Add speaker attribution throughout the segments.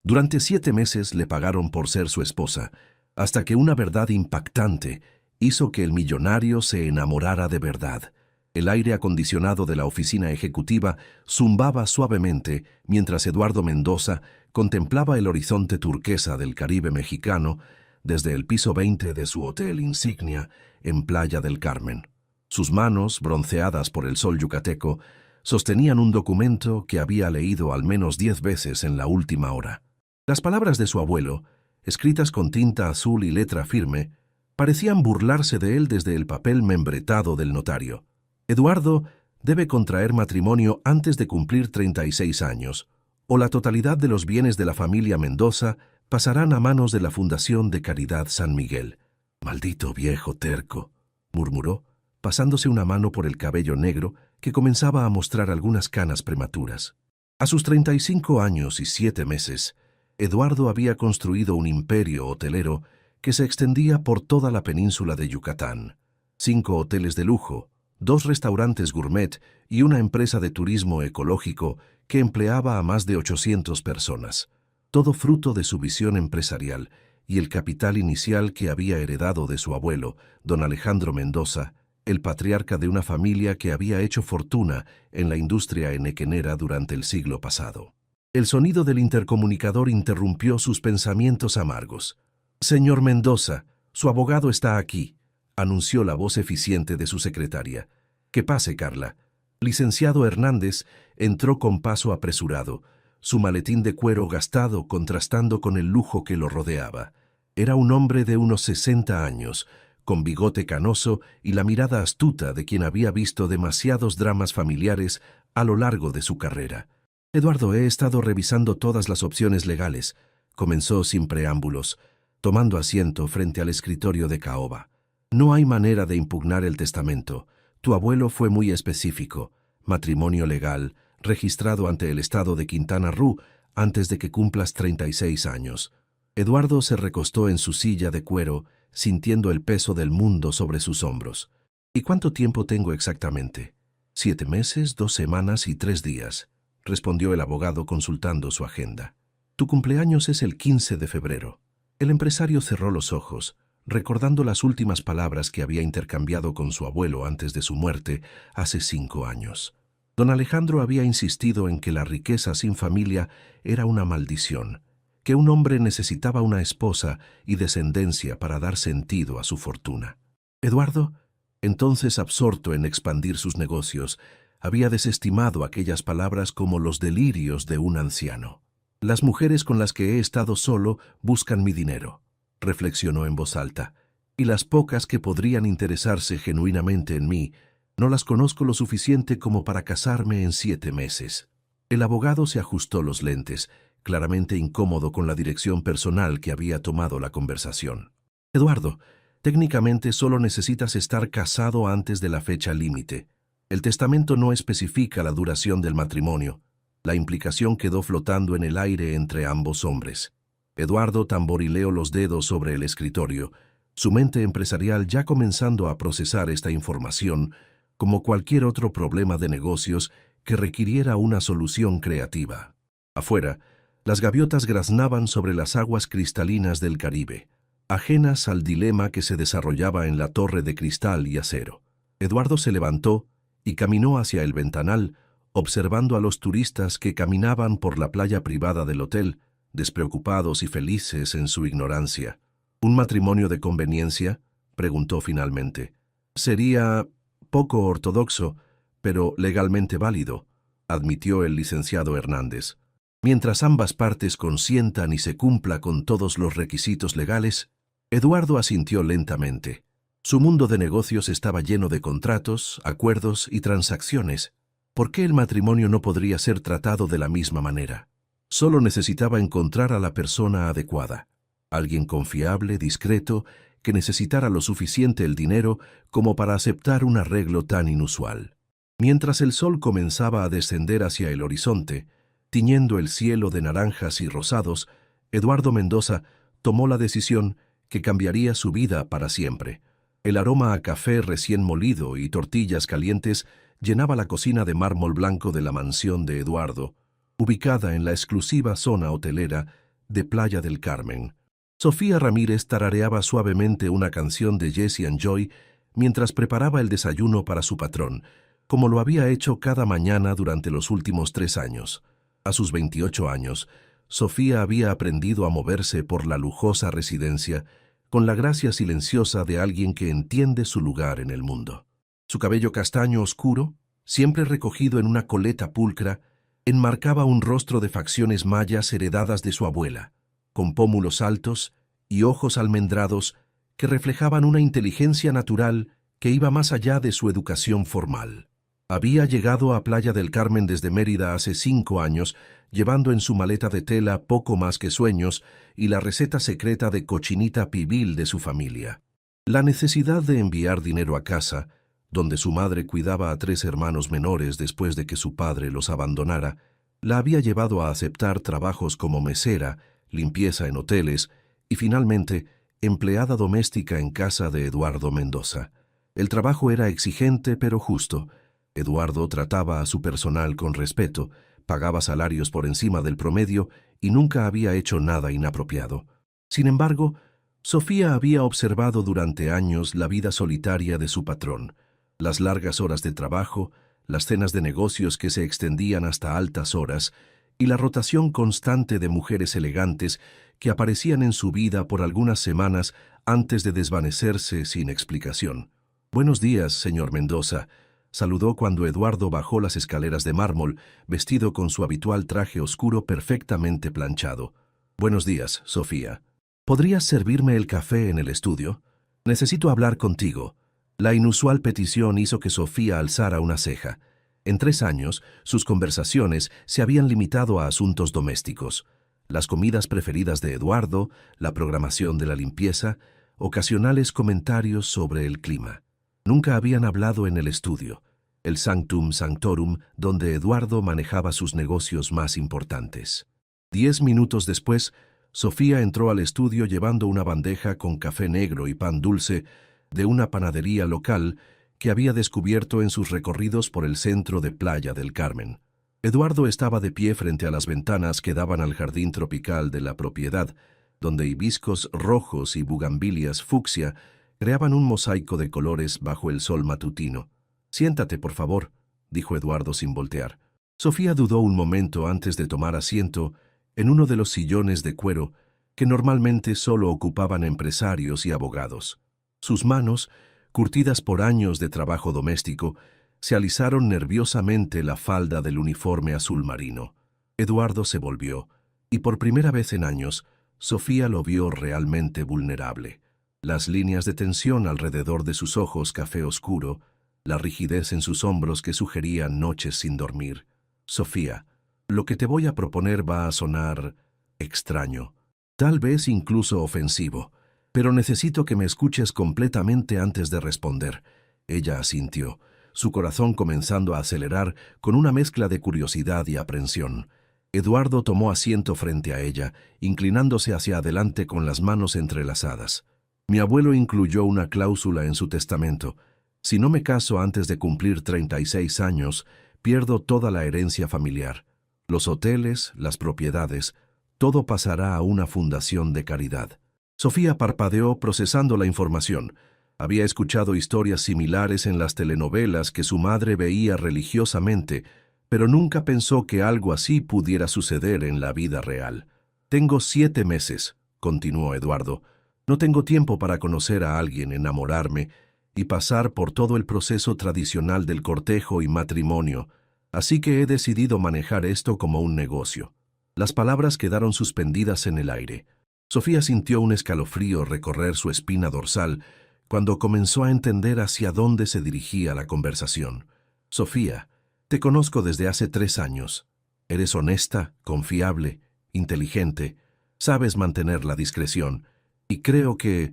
Speaker 1: Durante 7 meses le pagaron por ser su esposa, hasta que una verdad impactante hizo que el millonario se enamorara de verdad. El aire acondicionado de la oficina ejecutiva zumbaba suavemente mientras Eduardo Mendoza contemplaba el horizonte turquesa del Caribe mexicano desde el piso 20 de su hotel insignia en Playa del Carmen. Sus manos, bronceadas por el sol yucateco, sostenían un documento que había leído al menos 10 veces en la última hora. Las palabras de su abuelo, escritas con tinta azul y letra firme, parecían burlarse de él desde el papel membretado del notario. Eduardo debe contraer matrimonio antes de cumplir 36 años, o la totalidad de los bienes de la familia Mendoza pasarán a manos de la Fundación de Caridad San Miguel. «Maldito viejo terco», murmuró, pasándose una mano por el cabello negro que comenzaba a mostrar algunas canas prematuras. A sus 35 años y 7 meses, Eduardo había construido un imperio hotelero que se extendía por toda la península de Yucatán. 5 hoteles de lujo, 2 restaurantes gourmet y una empresa de turismo ecológico que empleaba a más de 800 personas. Todo fruto de su visión empresarial y el capital inicial que había heredado de su abuelo, don Alejandro Mendoza, el patriarca de una familia que había hecho fortuna en la industria henequenera durante el siglo pasado. El sonido del intercomunicador interrumpió sus pensamientos amargos. «Señor Mendoza, su abogado está aquí», anunció la voz eficiente de su secretaria. «Que pase, Carla». Licenciado Hernández entró con paso apresurado, su maletín de cuero gastado contrastando con el lujo que lo rodeaba. Era un hombre de unos 60 años, con bigote canoso y la mirada astuta de quien había visto demasiados dramas familiares a lo largo de su carrera. «Eduardo, he estado revisando todas las opciones legales», comenzó sin preámbulos, tomando asiento frente al escritorio de caoba. «No hay manera de impugnar el testamento. Tu abuelo fue muy específico. Matrimonio legal, registrado ante el estado de Quintana Roo antes de que cumplas 36 años». Eduardo se recostó en su silla de cuero, sintiendo el peso del mundo sobre sus hombros. «¿Y cuánto tiempo tengo exactamente?» 7 meses, 2 semanas y 3 días, respondió el abogado consultando su agenda. «Tu cumpleaños es el 15 de febrero». El empresario cerró los ojos, recordando las últimas palabras que había intercambiado con su abuelo antes de su muerte hace 5 años. Don Alejandro había insistido en que la riqueza sin familia era una maldición, que un hombre necesitaba una esposa y descendencia para dar sentido a su fortuna. Eduardo, entonces absorto en expandir sus negocios, había desestimado aquellas palabras como los delirios de un anciano. «Las mujeres con las que he estado solo buscan mi dinero», reflexionó en voz alta, «y las pocas que podrían interesarse genuinamente en mí, no las conozco lo suficiente como para casarme en 7 meses». El abogado se ajustó los lentes, claramente incómodo con la dirección personal que había tomado la conversación. «Eduardo, técnicamente solo necesitas estar casado antes de la fecha límite. El testamento no especifica la duración del matrimonio». La implicación quedó flotando en el aire entre ambos hombres. Eduardo tamborileó los dedos sobre el escritorio, su mente empresarial ya comenzando a procesar esta información como cualquier otro problema de negocios que requiriera una solución creativa. Afuera, las gaviotas graznaban sobre las aguas cristalinas del Caribe, ajenas al dilema que se desarrollaba en la torre de cristal y acero. Eduardo se levantó y caminó hacia el ventanal, observando a los turistas que caminaban por la playa privada del hotel, despreocupados y felices en su ignorancia. «¿Un matrimonio de conveniencia?», preguntó finalmente. «Sería poco ortodoxo, pero legalmente válido», admitió el licenciado Hernández. «Mientras ambas partes consientan y se cumpla con todos los requisitos legales». Eduardo asintió lentamente. Su mundo de negocios estaba lleno de contratos, acuerdos y transacciones. ¿Por qué el matrimonio no podría ser tratado de la misma manera? Solo necesitaba encontrar a la persona adecuada, alguien confiable, discreto, que necesitara lo suficiente el dinero como para aceptar un arreglo tan inusual. Mientras el sol comenzaba a descender hacia el horizonte, tiñendo el cielo de naranjas y rosados, Eduardo Mendoza tomó la decisión que cambiaría su vida para siempre. El aroma a café recién molido y tortillas calientes llenaba la cocina de mármol blanco de la mansión de Eduardo, ubicada en la exclusiva zona hotelera de Playa del Carmen. Sofía Ramírez tarareaba suavemente una canción de Jesse and Joy mientras preparaba el desayuno para su patrón, como lo había hecho cada mañana durante los últimos 3 años. A sus 28 años, Sofía había aprendido a moverse por la lujosa residencia con la gracia silenciosa de alguien que entiende su lugar en el mundo. Su cabello castaño oscuro, siempre recogido en una coleta pulcra, enmarcaba un rostro de facciones mayas heredadas de su abuela, con pómulos altos y ojos almendrados que reflejaban una inteligencia natural que iba más allá de su educación formal. Había llegado a Playa del Carmen desde Mérida hace 5 años, llevando en su maleta de tela poco más que sueños y la receta secreta de cochinita pibil de su familia. La necesidad de enviar dinero a casa, donde su madre cuidaba a 3 hermanos menores después de que su padre los abandonara, la había llevado a aceptar trabajos como mesera, limpieza en hoteles y, finalmente, empleada doméstica en casa de Eduardo Mendoza. El trabajo era exigente pero justo. Eduardo trataba a su personal con respeto, pagaba salarios por encima del promedio y nunca había hecho nada inapropiado. Sin embargo, Sofía había observado durante años la vida solitaria de su patrón, las largas horas de trabajo, las cenas de negocios que se extendían hasta altas horas y la rotación constante de mujeres elegantes que aparecían en su vida por algunas semanas antes de desvanecerse sin explicación. «Buenos días, señor Mendoza», saludó cuando Eduardo bajó las escaleras de mármol, vestido con su habitual traje oscuro perfectamente planchado. «Buenos días, Sofía. ¿Podrías servirme el café en el estudio? Necesito hablar contigo». La inusual petición hizo que Sofía alzara una ceja. En 3 años, sus conversaciones se habían limitado a asuntos domésticos. Las comidas preferidas de Eduardo, la programación de la limpieza, ocasionales comentarios sobre el clima. Nunca habían hablado en el estudio, el sanctum sanctorum donde Eduardo manejaba sus negocios más importantes. 10 minutos después, Sofía entró al estudio llevando una bandeja con café negro y pan dulce de una panadería local que había descubierto en sus recorridos por el centro de Playa del Carmen. Eduardo estaba de pie frente a las ventanas que daban al jardín tropical de la propiedad, donde hibiscos rojos y bugambilias fucsia creaban un mosaico de colores bajo el sol matutino. «Siéntate, por favor», dijo Eduardo sin voltear. Sofía dudó un momento antes de tomar asiento en uno de los sillones de cuero que normalmente solo ocupaban empresarios y abogados. Sus manos, curtidas por años de trabajo doméstico, se alisaron nerviosamente la falda del uniforme azul marino. Eduardo se volvió, y por primera vez en años, Sofía lo vio realmente vulnerable. Las líneas de tensión alrededor de sus ojos café oscuro, la rigidez en sus hombros que sugerían noches sin dormir. «Sofía, lo que te voy a proponer va a sonar extraño, tal vez incluso ofensivo, pero necesito que me escuches completamente antes de responder». Ella asintió, su corazón comenzando a acelerar con una mezcla de curiosidad y aprensión. Eduardo tomó asiento frente a ella, inclinándose hacia adelante con las manos entrelazadas. «Mi abuelo incluyó una cláusula en su testamento. Si no me caso antes de cumplir 36 años, pierdo toda la herencia familiar. Los hoteles, las propiedades, todo pasará a una fundación de caridad». Sofía parpadeó procesando la información. Había escuchado historias similares en las telenovelas que su madre veía religiosamente, pero nunca pensó que algo así pudiera suceder en la vida real. «Tengo 7 meses», continuó Eduardo. «No tengo tiempo para conocer a alguien, enamorarme y pasar por todo el proceso tradicional del cortejo y matrimonio, así que he decidido manejar esto como un negocio». Las palabras quedaron suspendidas en el aire. Sofía sintió un escalofrío recorrer su espina dorsal cuando comenzó a entender hacia dónde se dirigía la conversación. «Sofía, te conozco desde hace 3 años. Eres honesta, confiable, inteligente, sabes mantener la discreción, y creo que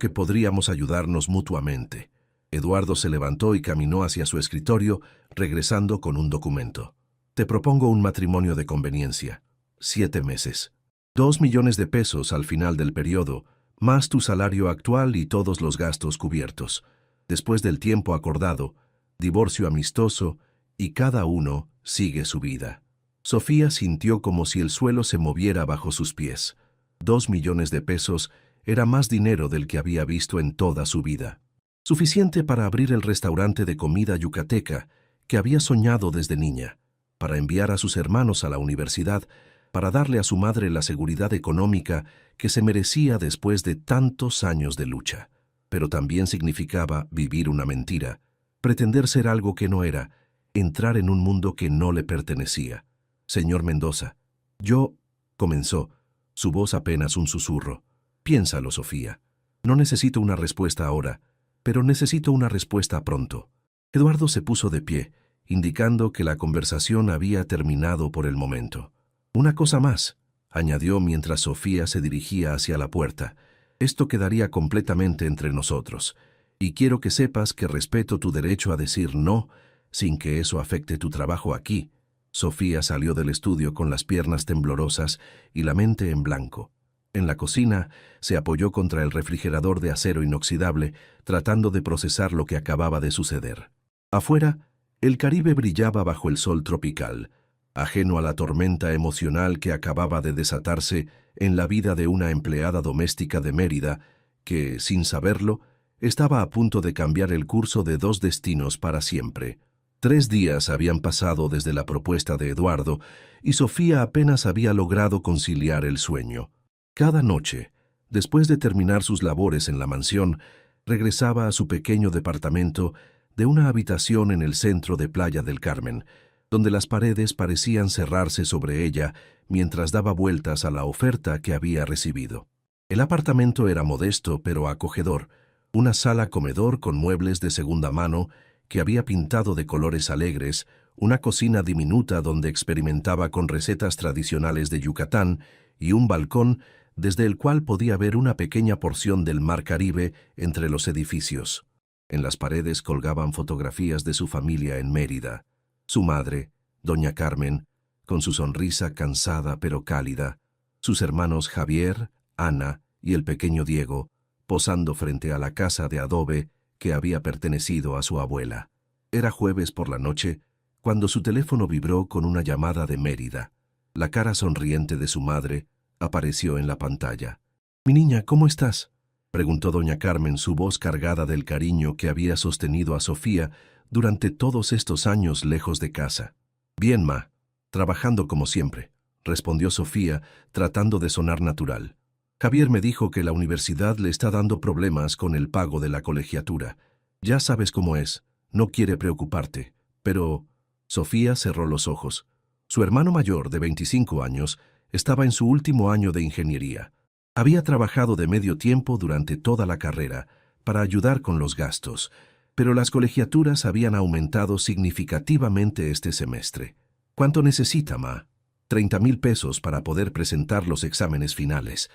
Speaker 1: podríamos ayudarnos mutuamente». Eduardo se levantó y caminó hacia su escritorio, regresando con un documento. «Te propongo un matrimonio de conveniencia. 7 meses. 2 millones de pesos al final del periodo, más tu salario actual y todos los gastos cubiertos. Después del tiempo acordado, divorcio amistoso y cada uno sigue su vida». Sofía sintió como si el suelo se moviera bajo sus pies. 2 millones de pesos era más dinero del que había visto en toda su vida. Suficiente para abrir el restaurante de comida yucateca que había soñado desde niña, para enviar a sus hermanos a la universidad, para darle a su madre la seguridad económica que se merecía después de tantos años de lucha. Pero también significaba vivir una mentira, pretender ser algo que no era, entrar en un mundo que no le pertenecía. «Señor Mendoza, comenzó, su voz apenas un susurro. «Piénsalo, Sofía. No necesito una respuesta ahora, pero necesito una respuesta pronto». Eduardo se puso de pie, indicando que la conversación había terminado por el momento. «Una cosa más», añadió mientras Sofía se dirigía hacia la puerta. «Esto quedaría completamente entre nosotros, y quiero que sepas que respeto tu derecho a decir no, sin que eso afecte tu trabajo aquí». Sofía salió del estudio con las piernas temblorosas y la mente en blanco. En la cocina, se apoyó contra el refrigerador de acero inoxidable, tratando de procesar lo que acababa de suceder. Afuera, el Caribe brillaba bajo el sol tropical, ajeno a la tormenta emocional que acababa de desatarse en la vida de una empleada doméstica de Mérida que, sin saberlo, estaba a punto de cambiar el curso de 2 destinos para siempre. 3 días habían pasado desde la propuesta de Eduardo y Sofía apenas había logrado conciliar el sueño. Cada noche, después de terminar sus labores en la mansión, regresaba a su pequeño departamento de una habitación en el centro de Playa del Carmen, donde las paredes parecían cerrarse sobre ella mientras daba vueltas a la oferta que había recibido. El apartamento era modesto pero acogedor, una sala-comedor con muebles de segunda mano que había pintado de colores alegres, una cocina diminuta donde experimentaba con recetas tradicionales de Yucatán y un balcón desde el cual podía ver una pequeña porción del mar Caribe entre los edificios. En las paredes colgaban fotografías de su familia en Mérida. Su madre, doña Carmen, con su sonrisa cansada pero cálida, sus hermanos Javier, Ana y el pequeño Diego, posando frente a la casa de adobe que había pertenecido a su abuela. Era jueves por la noche, cuando su teléfono vibró con una llamada de Mérida. La cara sonriente de su madre apareció en la pantalla. «Mi niña, ¿cómo estás?», preguntó doña Carmen, su voz cargada del cariño que había sostenido a Sofía durante todos estos años lejos de casa. «Bien, ma, trabajando como siempre», respondió Sofía, tratando de sonar natural. «Javier me dijo que la universidad le está dando problemas con el pago de la colegiatura. Ya sabes cómo es, no quiere preocuparte, pero...». Sofía cerró los ojos. Su hermano mayor, de 25 años, estaba en su último año de ingeniería. Había trabajado de medio tiempo durante toda la carrera para ayudar con los gastos, pero las colegiaturas habían aumentado significativamente este semestre. «¿Cuánto necesita, ma?» «30,000 pesos para poder presentar los exámenes finales».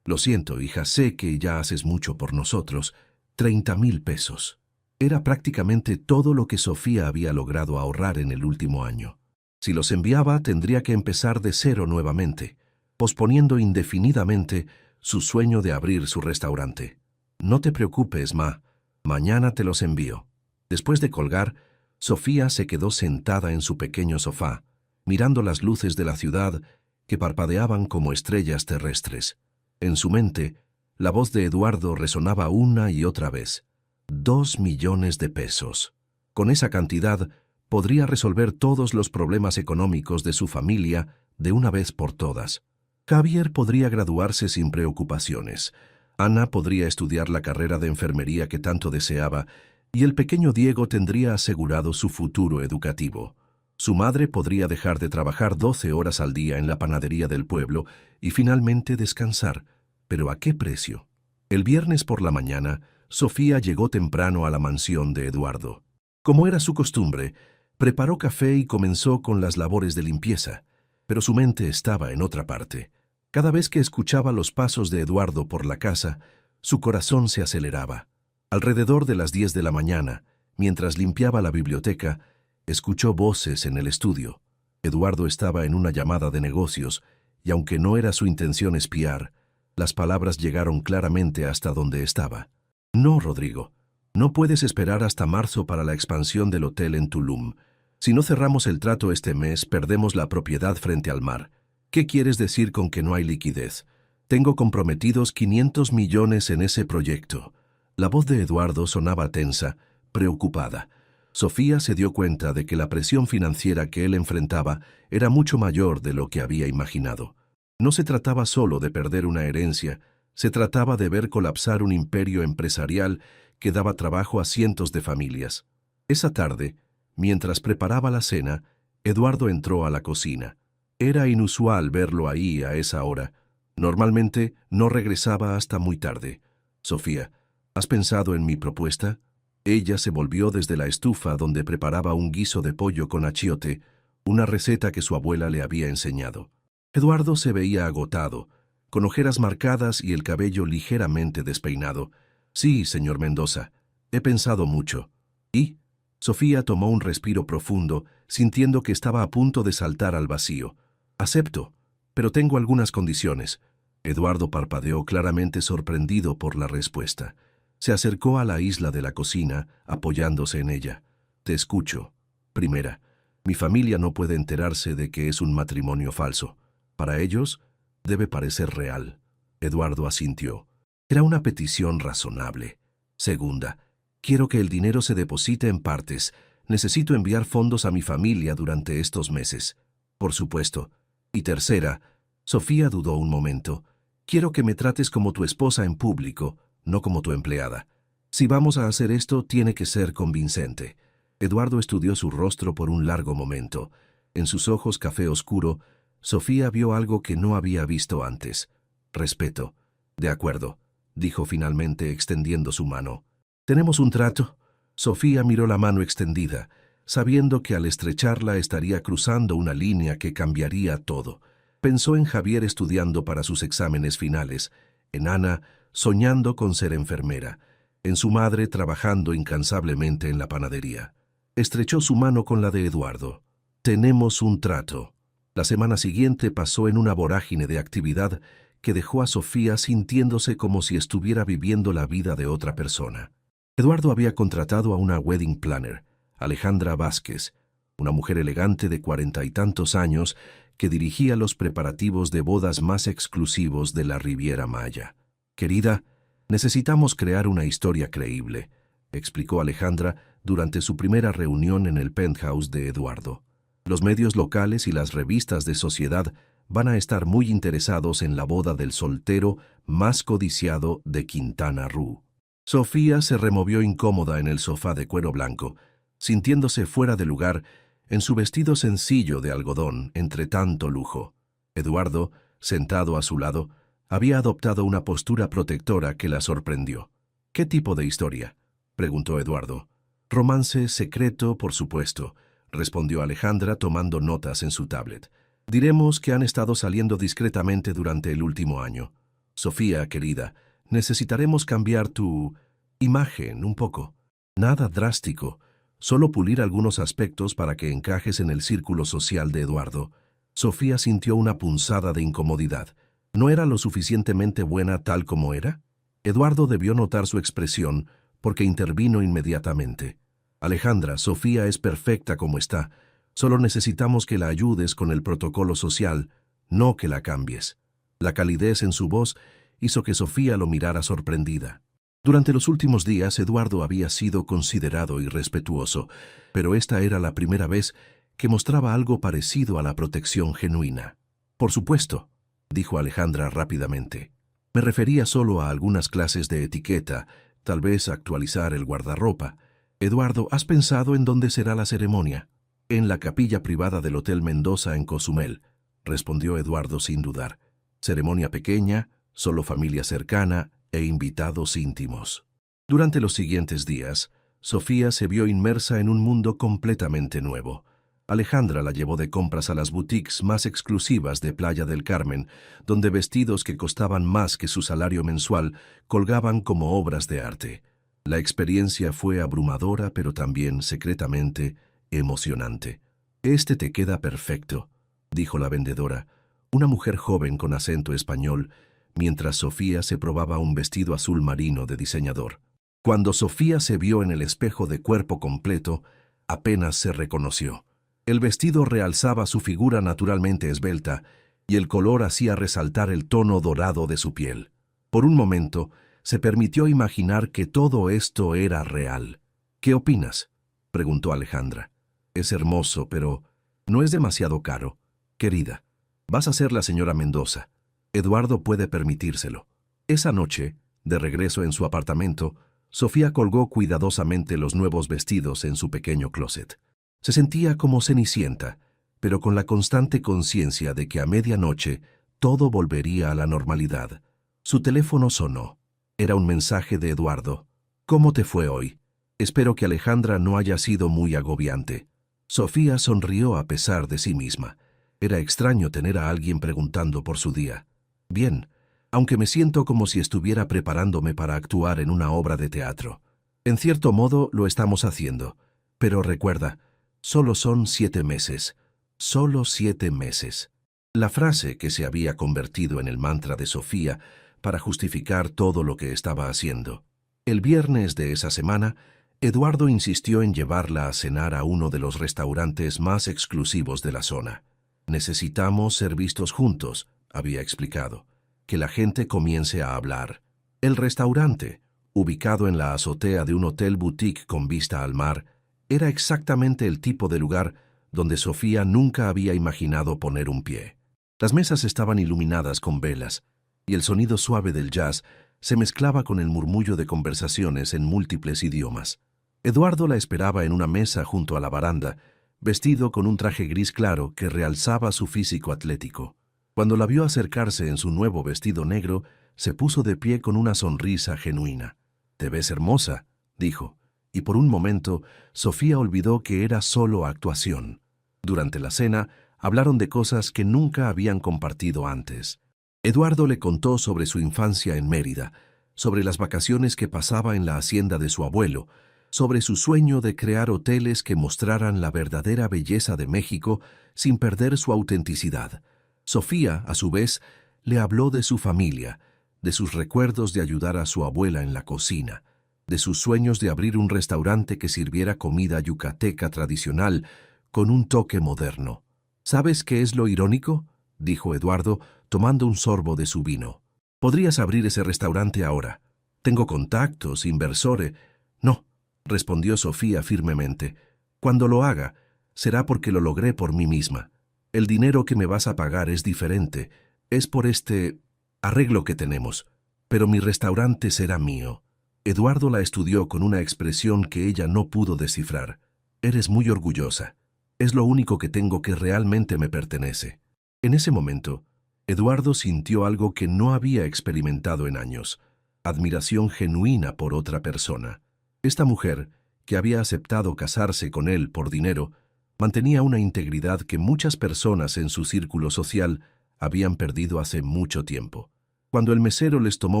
Speaker 1: «Lo siento, hija, sé que ya haces mucho por nosotros». 30,000 pesos. Era prácticamente todo lo que Sofía había logrado ahorrar en el último año. Si los enviaba, tendría que empezar de cero nuevamente, posponiendo indefinidamente su sueño de abrir su restaurante. «No te preocupes, ma. Mañana te los envío». Después de colgar, Sofía se quedó sentada en su pequeño sofá, mirando las luces de la ciudad que parpadeaban como estrellas terrestres. En su mente, la voz de Eduardo resonaba una y otra vez. 2 millones de pesos. Con esa cantidad, podría resolver todos los problemas económicos de su familia de una vez por todas. Javier podría graduarse sin preocupaciones. Ana podría estudiar la carrera de enfermería que tanto deseaba, y el pequeño Diego tendría asegurado su futuro educativo. Su madre podría dejar de trabajar 12 horas al día en la panadería del pueblo y finalmente descansar. ¿Pero a qué precio? El viernes por la mañana, Sofía llegó temprano a la mansión de Eduardo. Como era su costumbre, preparó café y comenzó con las labores de limpieza, pero su mente estaba en otra parte. Cada vez que escuchaba los pasos de Eduardo por la casa, su corazón se aceleraba. Alrededor de las 10 de la mañana, mientras limpiaba la biblioteca, escuchó voces en el estudio. Eduardo estaba en una llamada de negocios, y aunque no era su intención espiar, las palabras llegaron claramente hasta donde estaba. «No, Rodrigo, no puedes esperar hasta marzo para la expansión del hotel en Tulum. Si no cerramos el trato este mes, perdemos la propiedad frente al mar. ¿Qué quieres decir con que no hay liquidez? Tengo comprometidos 500 millones en ese proyecto. La voz de Eduardo sonaba tensa, preocupada. Sofía se dio cuenta de que la presión financiera que él enfrentaba era mucho mayor de lo que había imaginado. No se trataba solo de perder una herencia, se trataba de ver colapsar un imperio empresarial que daba trabajo a cientos de familias. Esa tarde, mientras preparaba la cena, Eduardo entró a la cocina. Era inusual verlo ahí a esa hora. Normalmente no regresaba hasta muy tarde. Sofía, ¿has pensado en mi propuesta? Ella se volvió desde la estufa donde preparaba un guiso de pollo con achiote, una receta que su abuela le había enseñado. Eduardo se veía agotado, con ojeras marcadas y el cabello ligeramente despeinado. Sí, señor Mendoza, he pensado mucho. ¿Y? Sofía tomó un respiro profundo, sintiendo que estaba a punto de saltar al vacío. Acepto, pero tengo algunas condiciones. Eduardo parpadeó claramente sorprendido por la respuesta. Se acercó a la isla de la cocina, apoyándose en ella. Te escucho. Primera, mi familia no puede enterarse de que es un matrimonio falso. Para ellos, debe parecer real. Eduardo asintió. Era una petición razonable. Segunda, quiero que el dinero se deposite en partes. Necesito enviar fondos a mi familia durante estos meses. Por supuesto. Y tercera, Sofía dudó un momento. Quiero que me trates como tu esposa en público, no como tu empleada. Si vamos a hacer esto, tiene que ser convincente. Eduardo estudió su rostro por un largo momento. En sus ojos café oscuro, Sofía vio algo que no había visto antes. Respeto. De acuerdo, dijo finalmente extendiendo su mano. ¿Tenemos un trato? Sofía miró la mano extendida, sabiendo que al estrecharla estaría cruzando una línea que cambiaría todo. Pensó en Javier estudiando para sus exámenes finales, en Ana soñando con ser enfermera, en su madre trabajando incansablemente en la panadería. Estrechó su mano con la de Eduardo. Tenemos un trato. La semana siguiente pasó en una vorágine de actividad que dejó a Sofía sintiéndose como si estuviera viviendo la vida de otra persona. Eduardo había contratado a una wedding planner, Alejandra Vázquez, una mujer elegante de 40 y tantos años que dirigía los preparativos de bodas más exclusivos de la Riviera Maya. Querida, necesitamos crear una historia creíble, explicó Alejandra durante su primera reunión en el penthouse de Eduardo. Los medios locales y las revistas de sociedad van a estar muy interesados en la boda del soltero más codiciado de Quintana Roo. Sofía se removió incómoda en el sofá de cuero blanco, sintiéndose fuera de lugar en su vestido sencillo de algodón entre tanto lujo. Eduardo, sentado a su lado, había adoptado una postura protectora que la sorprendió. ¿Qué tipo de historia?, preguntó Eduardo. Romance secreto, por supuesto, respondió Alejandra tomando notas en su tablet. Diremos que han estado saliendo discretamente durante el último año. Sofía, querida, necesitaremos cambiar tu imagen un poco. Nada drástico, solo pulir algunos aspectos para que encajes en el círculo social de Eduardo. Sofía sintió una punzada de incomodidad. ¿No era lo suficientemente buena tal como era? Eduardo debió notar su expresión porque intervino inmediatamente. Alejandra, Sofía es perfecta como está. Solo necesitamos que la ayudes con el protocolo social, no que la cambies. La calidez en su voz hizo que Sofía lo mirara sorprendida. Durante los últimos días, Eduardo había sido considerado y respetuoso, pero esta era la primera vez que mostraba algo parecido a la protección genuina. Por supuesto, dijo Alejandra rápidamente. Me refería solo a algunas clases de etiqueta, tal vez actualizar el guardarropa. Eduardo, ¿has pensado en dónde será la ceremonia? En la capilla privada del Hotel Mendoza en Cozumel, respondió Eduardo sin dudar. Ceremonia pequeña, solo familia cercana e invitados íntimos. Durante los siguientes días, Sofía se vio inmersa en un mundo completamente nuevo. Alejandra la llevó de compras a las boutiques más exclusivas de Playa del Carmen, donde vestidos que costaban más que su salario mensual colgaban como obras de arte. La experiencia fue abrumadora, pero también secretamente emocionante. «Este te queda perfecto», dijo la vendedora, una mujer joven con acento español, mientras Sofía se probaba un vestido azul marino de diseñador. Cuando Sofía se vio en el espejo de cuerpo completo, apenas se reconoció. El vestido realzaba su figura naturalmente esbelta, y el color hacía resaltar el tono dorado de su piel. Por un momento, se permitió imaginar que todo esto era real. ¿Qué opinas?, preguntó Alejandra. Es hermoso, pero no es demasiado caro. Querida, vas a ser la señora Mendoza. Eduardo puede permitírselo. Esa noche, de regreso en su apartamento, Sofía colgó cuidadosamente los nuevos vestidos en su pequeño closet. Se sentía como Cenicienta, pero con la constante conciencia de que a medianoche todo volvería a la normalidad. Su teléfono sonó. Era un mensaje de Eduardo. ¿Cómo te fue hoy? Espero que Alejandra no haya sido muy agobiante. Sofía sonrió a pesar de sí misma. Era extraño tener a alguien preguntando por su día. Bien, aunque me siento como si estuviera preparándome para actuar en una obra de teatro. En cierto modo lo estamos haciendo, pero recuerda, solo son 7 meses. Solo 7 meses. La frase que se había convertido en el mantra de Sofía para justificar todo lo que estaba haciendo. El viernes de esa semana, Eduardo insistió en llevarla a cenar a uno de los restaurantes más exclusivos de la zona. Necesitamos ser vistos juntos, había explicado. Que la gente comience a hablar. El restaurante, ubicado en la azotea de un hotel boutique con vista al mar, era exactamente el tipo de lugar donde Sofía nunca había imaginado poner un pie. Las mesas estaban iluminadas con velas, y el sonido suave del jazz se mezclaba con el murmullo de conversaciones en múltiples idiomas. Eduardo la esperaba en una mesa junto a la baranda, vestido con un traje gris claro que realzaba su físico atlético. Cuando la vio acercarse en su nuevo vestido negro, se puso de pie con una sonrisa genuina. «Te ves hermosa», dijo, y por un momento Sofía olvidó que era solo actuación. Durante la cena, hablaron de cosas que nunca habían compartido antes. Eduardo le contó sobre su infancia en Mérida, sobre las vacaciones que pasaba en la hacienda de su abuelo, sobre su sueño de crear hoteles que mostraran la verdadera belleza de México sin perder su autenticidad. Sofía, a su vez, le habló de su familia, de sus recuerdos de ayudar a su abuela en la cocina, de sus sueños de abrir un restaurante que sirviera comida yucateca tradicional con un toque moderno. ¿Sabes qué es lo irónico?, dijo Eduardo, tomando un sorbo de su vino. Podrías abrir ese restaurante ahora. Tengo contactos, inversores. No, respondió Sofía firmemente. Cuando lo haga, será porque lo logré por mí misma. El dinero que me vas a pagar es diferente. Es por este arreglo que tenemos. Pero mi restaurante será mío. Eduardo la estudió con una expresión que ella no pudo descifrar. Eres muy orgullosa. Es lo único que tengo que realmente me pertenece. En ese momento, Eduardo sintió algo que no había experimentado en años. Admiración genuina por otra persona. Esta mujer, que había aceptado casarse con él por dinero, mantenía una integridad que muchas personas en su círculo social habían perdido hace mucho tiempo. Cuando el mesero les tomó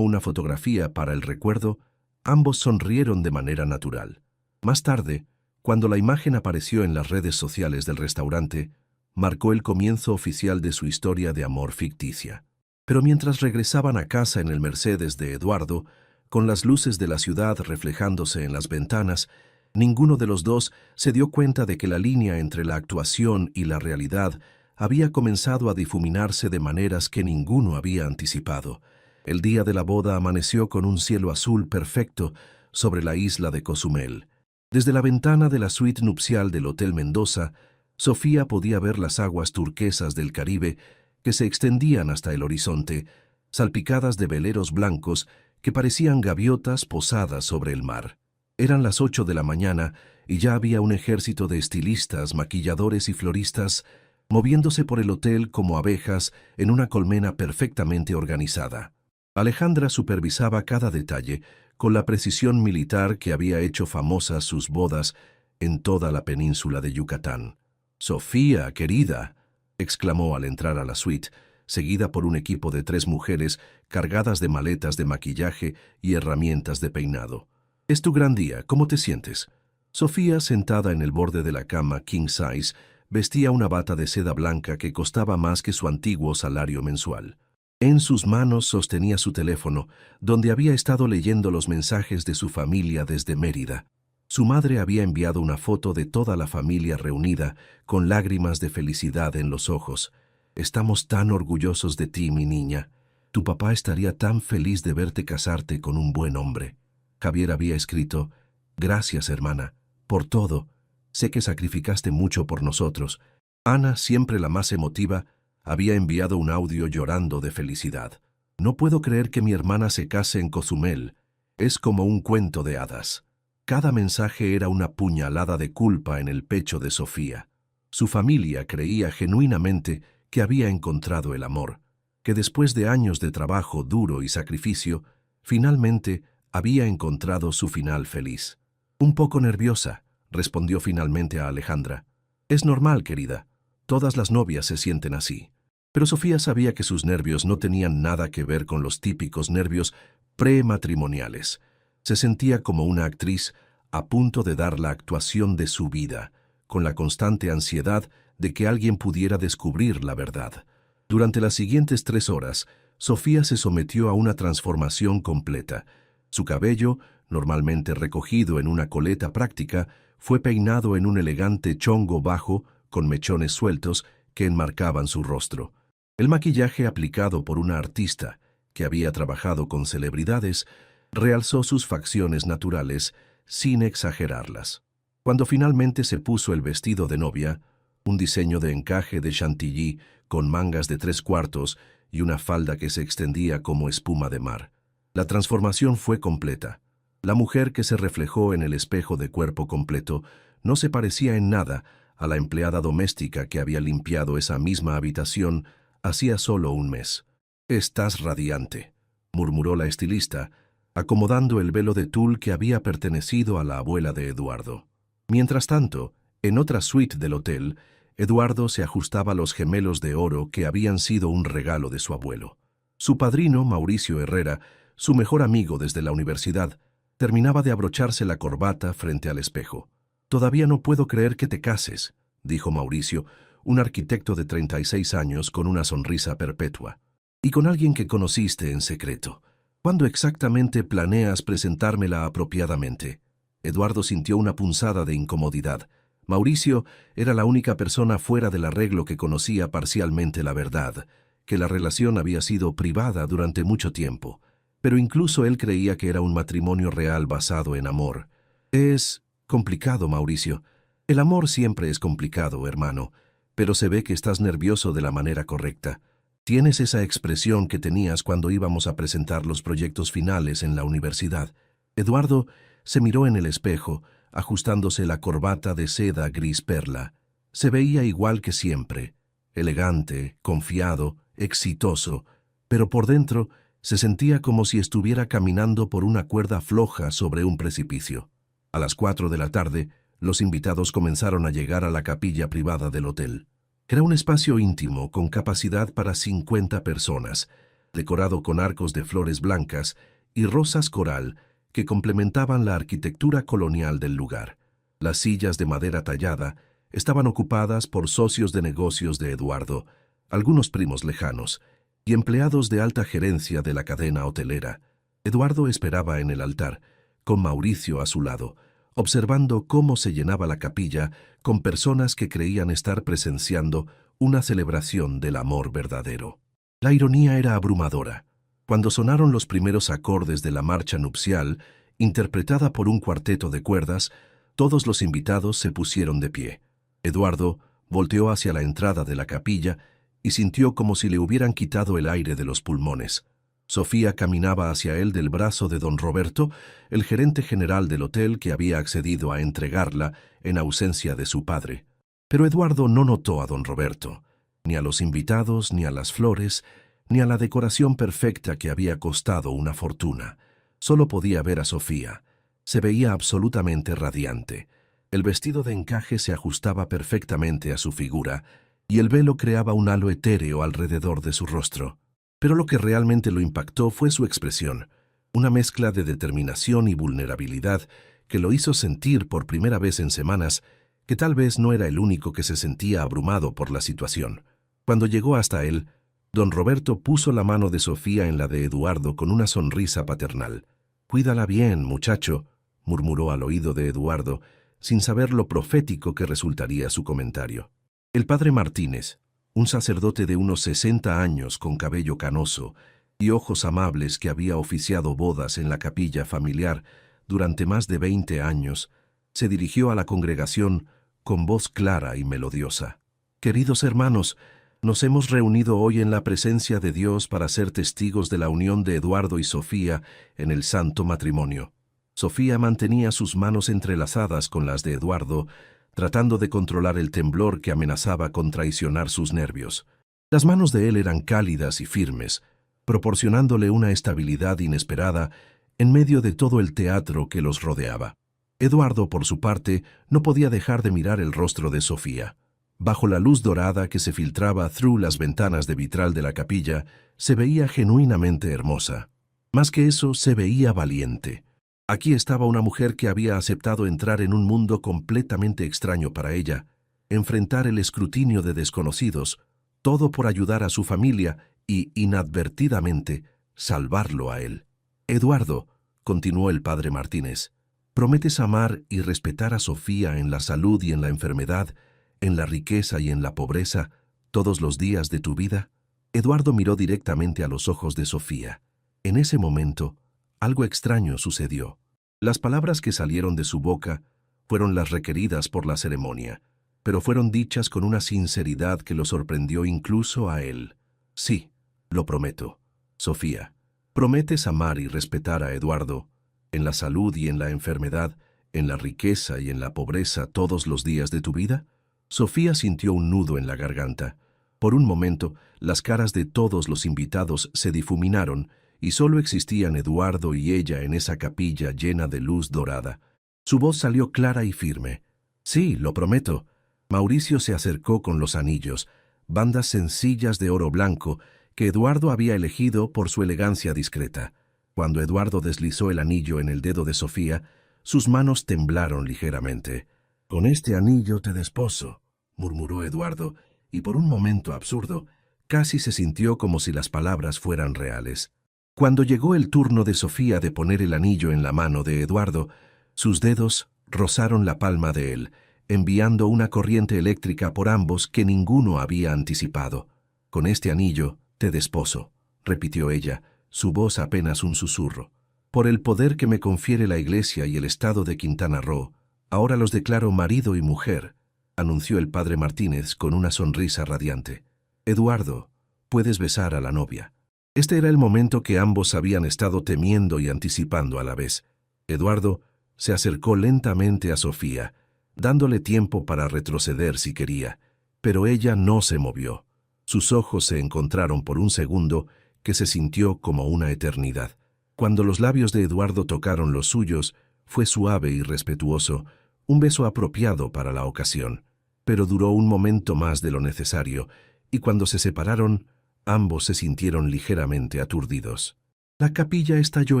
Speaker 1: una fotografía para el recuerdo, ambos sonrieron de manera natural. Más tarde, cuando la imagen apareció en las redes sociales del restaurante, marcó el comienzo oficial de su historia de amor ficticia. Pero mientras regresaban a casa en el Mercedes de Eduardo, con las luces de la ciudad reflejándose en las ventanas, ninguno de los dos se dio cuenta de que la línea entre la actuación y la realidad había comenzado a difuminarse de maneras que ninguno había anticipado. El día de la boda amaneció con un cielo azul perfecto sobre la isla de Cozumel. Desde la ventana de la suite nupcial del Hotel Mendoza, Sofía podía ver las aguas turquesas del Caribe que se extendían hasta el horizonte, salpicadas de veleros blancos que parecían gaviotas posadas sobre el mar. Eran las 8 de la mañana y ya había un ejército de estilistas, maquilladores y floristas moviéndose por el hotel como abejas en una colmena perfectamente organizada. Alejandra supervisaba cada detalle con la precisión militar que había hecho famosas sus bodas en toda la península de Yucatán. «Sofía, querida», exclamó al entrar a la suite, seguida por un equipo de 3 mujeres cargadas de maletas de maquillaje y herramientas de peinado. «Es tu gran día, ¿cómo te sientes?» Sofía, sentada en el borde de la cama king size, vestía una bata de seda blanca que costaba más que su antiguo salario mensual. En sus manos sostenía su teléfono, donde había estado leyendo los mensajes de su familia desde Mérida. Su madre había enviado una foto de toda la familia reunida, con lágrimas de felicidad en los ojos. «Estamos tan orgullosos de ti, mi niña. Tu papá estaría tan feliz de verte casarte con un buen hombre». Javier había escrito: «Gracias, hermana, por todo. Sé que sacrificaste mucho por nosotros». Ana, siempre la más emotiva, había enviado un audio llorando de felicidad. «No puedo creer que mi hermana se case en Cozumel. Es como un cuento de hadas». Cada mensaje era una puñalada de culpa en el pecho de Sofía. Su familia creía genuinamente que había encontrado el amor, que después de años de trabajo duro y sacrificio, finalmente había encontrado su final feliz. «Un poco nerviosa», respondió finalmente a Alejandra. «Es normal, querida. Todas las novias se sienten así». Pero Sofía sabía que sus nervios no tenían nada que ver con los típicos nervios prematrimoniales. Se sentía como una actriz a punto de dar la actuación de su vida, con la constante ansiedad de que alguien pudiera descubrir la verdad. Durante las siguientes 3 horas, Sofía se sometió a una transformación completa. Su cabello, normalmente recogido en una coleta práctica, fue peinado en un elegante chongo bajo con mechones sueltos que enmarcaban su rostro. El maquillaje aplicado por una artista que había trabajado con celebridades realzó sus facciones naturales sin exagerarlas. Cuando finalmente se puso el vestido de novia, un diseño de encaje de chantilly con mangas de 3/4 y una falda que se extendía como espuma de mar, la transformación fue completa. La mujer que se reflejó en el espejo de cuerpo completo no se parecía en nada a la empleada doméstica que había limpiado esa misma habitación hacía solo un mes. «Estás radiante», murmuró la estilista, acomodando el velo de tul que había pertenecido a la abuela de Eduardo. Mientras tanto, en otra suite del hotel, Eduardo se ajustaba los gemelos de oro que habían sido un regalo de su abuelo. Su padrino, Mauricio Herrera, su mejor amigo desde la universidad, terminaba de abrocharse la corbata frente al espejo. «Todavía no puedo creer que te cases», dijo Mauricio, un arquitecto de 36 años con una sonrisa perpetua. «Y con alguien que conociste en secreto. ¿Cuándo exactamente planeas presentármela apropiadamente?» Eduardo sintió una punzada de incomodidad. Mauricio era la única persona fuera del arreglo que conocía parcialmente la verdad, que la relación había sido privada durante mucho tiempo. Pero incluso él creía que era un matrimonio real basado en amor. «Es complicado, Mauricio. El amor siempre es complicado, hermano, pero se ve que estás nervioso de la manera correcta. Tienes esa expresión que tenías cuando íbamos a presentar los proyectos finales en la universidad». Eduardo se miró en el espejo, ajustándose la corbata de seda gris perla. Se veía igual que siempre, elegante, confiado, exitoso, pero por dentro se sentía como si estuviera caminando por una cuerda floja sobre un precipicio. A las 4 de la tarde, los invitados comenzaron a llegar a la capilla privada del hotel. Era un espacio íntimo con capacidad para 50 personas, decorado con arcos de flores blancas y rosas coral que complementaban la arquitectura colonial del lugar. Las sillas de madera tallada estaban ocupadas por socios de negocios de Eduardo, algunos primos lejanos, y empleados de alta gerencia de la cadena hotelera. Eduardo esperaba en el altar, con Mauricio a su lado, observando cómo se llenaba la capilla con personas que creían estar presenciando una celebración del amor verdadero. La ironía era abrumadora. Cuando sonaron los primeros acordes de la marcha nupcial, interpretada por un cuarteto de cuerdas, todos los invitados se pusieron de pie. Eduardo volteó hacia la entrada de la capilla y sintió como si le hubieran quitado el aire de los pulmones. Sofía caminaba hacia él del brazo de don Roberto, el gerente general del hotel que había accedido a entregarla en ausencia de su padre. Pero Eduardo no notó a don Roberto, ni a los invitados, ni a las flores, ni a la decoración perfecta que había costado una fortuna. Solo podía ver a Sofía. Se veía absolutamente radiante. El vestido de encaje se ajustaba perfectamente a su figura, y el velo creaba un halo etéreo alrededor de su rostro. Pero lo que realmente lo impactó fue su expresión, una mezcla de determinación y vulnerabilidad que lo hizo sentir por primera vez en semanas que tal vez no era el único que se sentía abrumado por la situación. Cuando llegó hasta él, don Roberto puso la mano de Sofía en la de Eduardo con una sonrisa paternal. «Cuídala bien, muchacho», murmuró al oído de Eduardo, sin saber lo profético que resultaría su comentario. El padre Martínez, un sacerdote de unos 60 años con cabello canoso y ojos amables que había oficiado bodas en la capilla familiar durante más de 20 años, se dirigió a la congregación con voz clara y melodiosa. Queridos hermanos, nos hemos reunido hoy en la presencia de Dios para ser testigos de la unión de Eduardo y Sofía en el santo matrimonio. Sofía mantenía sus manos entrelazadas con las de Eduardo, tratando de controlar el temblor que amenazaba con traicionar sus nervios. Las manos de él eran cálidas y firmes, proporcionándole una estabilidad inesperada en medio de todo el teatro que los rodeaba. Eduardo, por su parte, no podía dejar de mirar el rostro de Sofía. Bajo la luz dorada que se filtraba through las ventanas de vitral de la capilla, se veía genuinamente hermosa. Más que eso, se veía valiente. Aquí estaba una mujer que había aceptado entrar en un mundo completamente extraño para ella, enfrentar el escrutinio de desconocidos, todo por ayudar a su familia y, inadvertidamente, salvarlo a él. Eduardo, continuó el padre Martínez, ¿prometes amar y respetar a Sofía en la salud y en la enfermedad, en la riqueza y en la pobreza, todos los días de tu vida? Eduardo miró directamente a los ojos de Sofía. En ese momento, algo extraño sucedió. Las palabras que salieron de su boca fueron las requeridas por la ceremonia, pero fueron dichas con una sinceridad que lo sorprendió incluso a él. Sí, lo prometo. Sofía, ¿prometes amar y respetar a Eduardo en la salud y en la enfermedad, en la riqueza y en la pobreza todos los días de tu vida? Sofía sintió un nudo en la garganta. Por un momento, las caras de todos los invitados se difuminaron y solo existían Eduardo y ella en esa capilla llena de luz dorada. Su voz salió clara y firme. Sí, lo prometo. Mauricio se acercó con los anillos, bandas sencillas de oro blanco que Eduardo había elegido por su elegancia discreta. Cuando Eduardo deslizó el anillo en el dedo de Sofía, sus manos temblaron ligeramente. «Con este anillo te desposo», murmuró Eduardo, y por un momento absurdo, casi se sintió como si las palabras fueran reales. Cuando llegó el turno de Sofía de poner el anillo en la mano de Eduardo, sus dedos rozaron la palma de él, enviando una corriente eléctrica por ambos que ninguno había anticipado. «Con este anillo te desposo», repitió ella, su voz apenas un susurro. «Por el poder que me confiere la Iglesia y el Estado de Quintana Roo, ahora los declaro marido y mujer», anunció el padre Martínez con una sonrisa radiante. «Eduardo, puedes besar a la novia». Este era el momento que ambos habían estado temiendo y anticipando a la vez. Eduardo se acercó lentamente a Sofía, dándole tiempo para retroceder si quería, pero ella no se movió. Sus ojos se encontraron por un segundo que se sintió como una eternidad. Cuando los labios de Eduardo tocaron los suyos, fue suave y respetuoso, un beso apropiado para la ocasión. Pero duró un momento más de lo necesario, y cuando se separaron, ambos se sintieron ligeramente aturdidos. La capilla estalló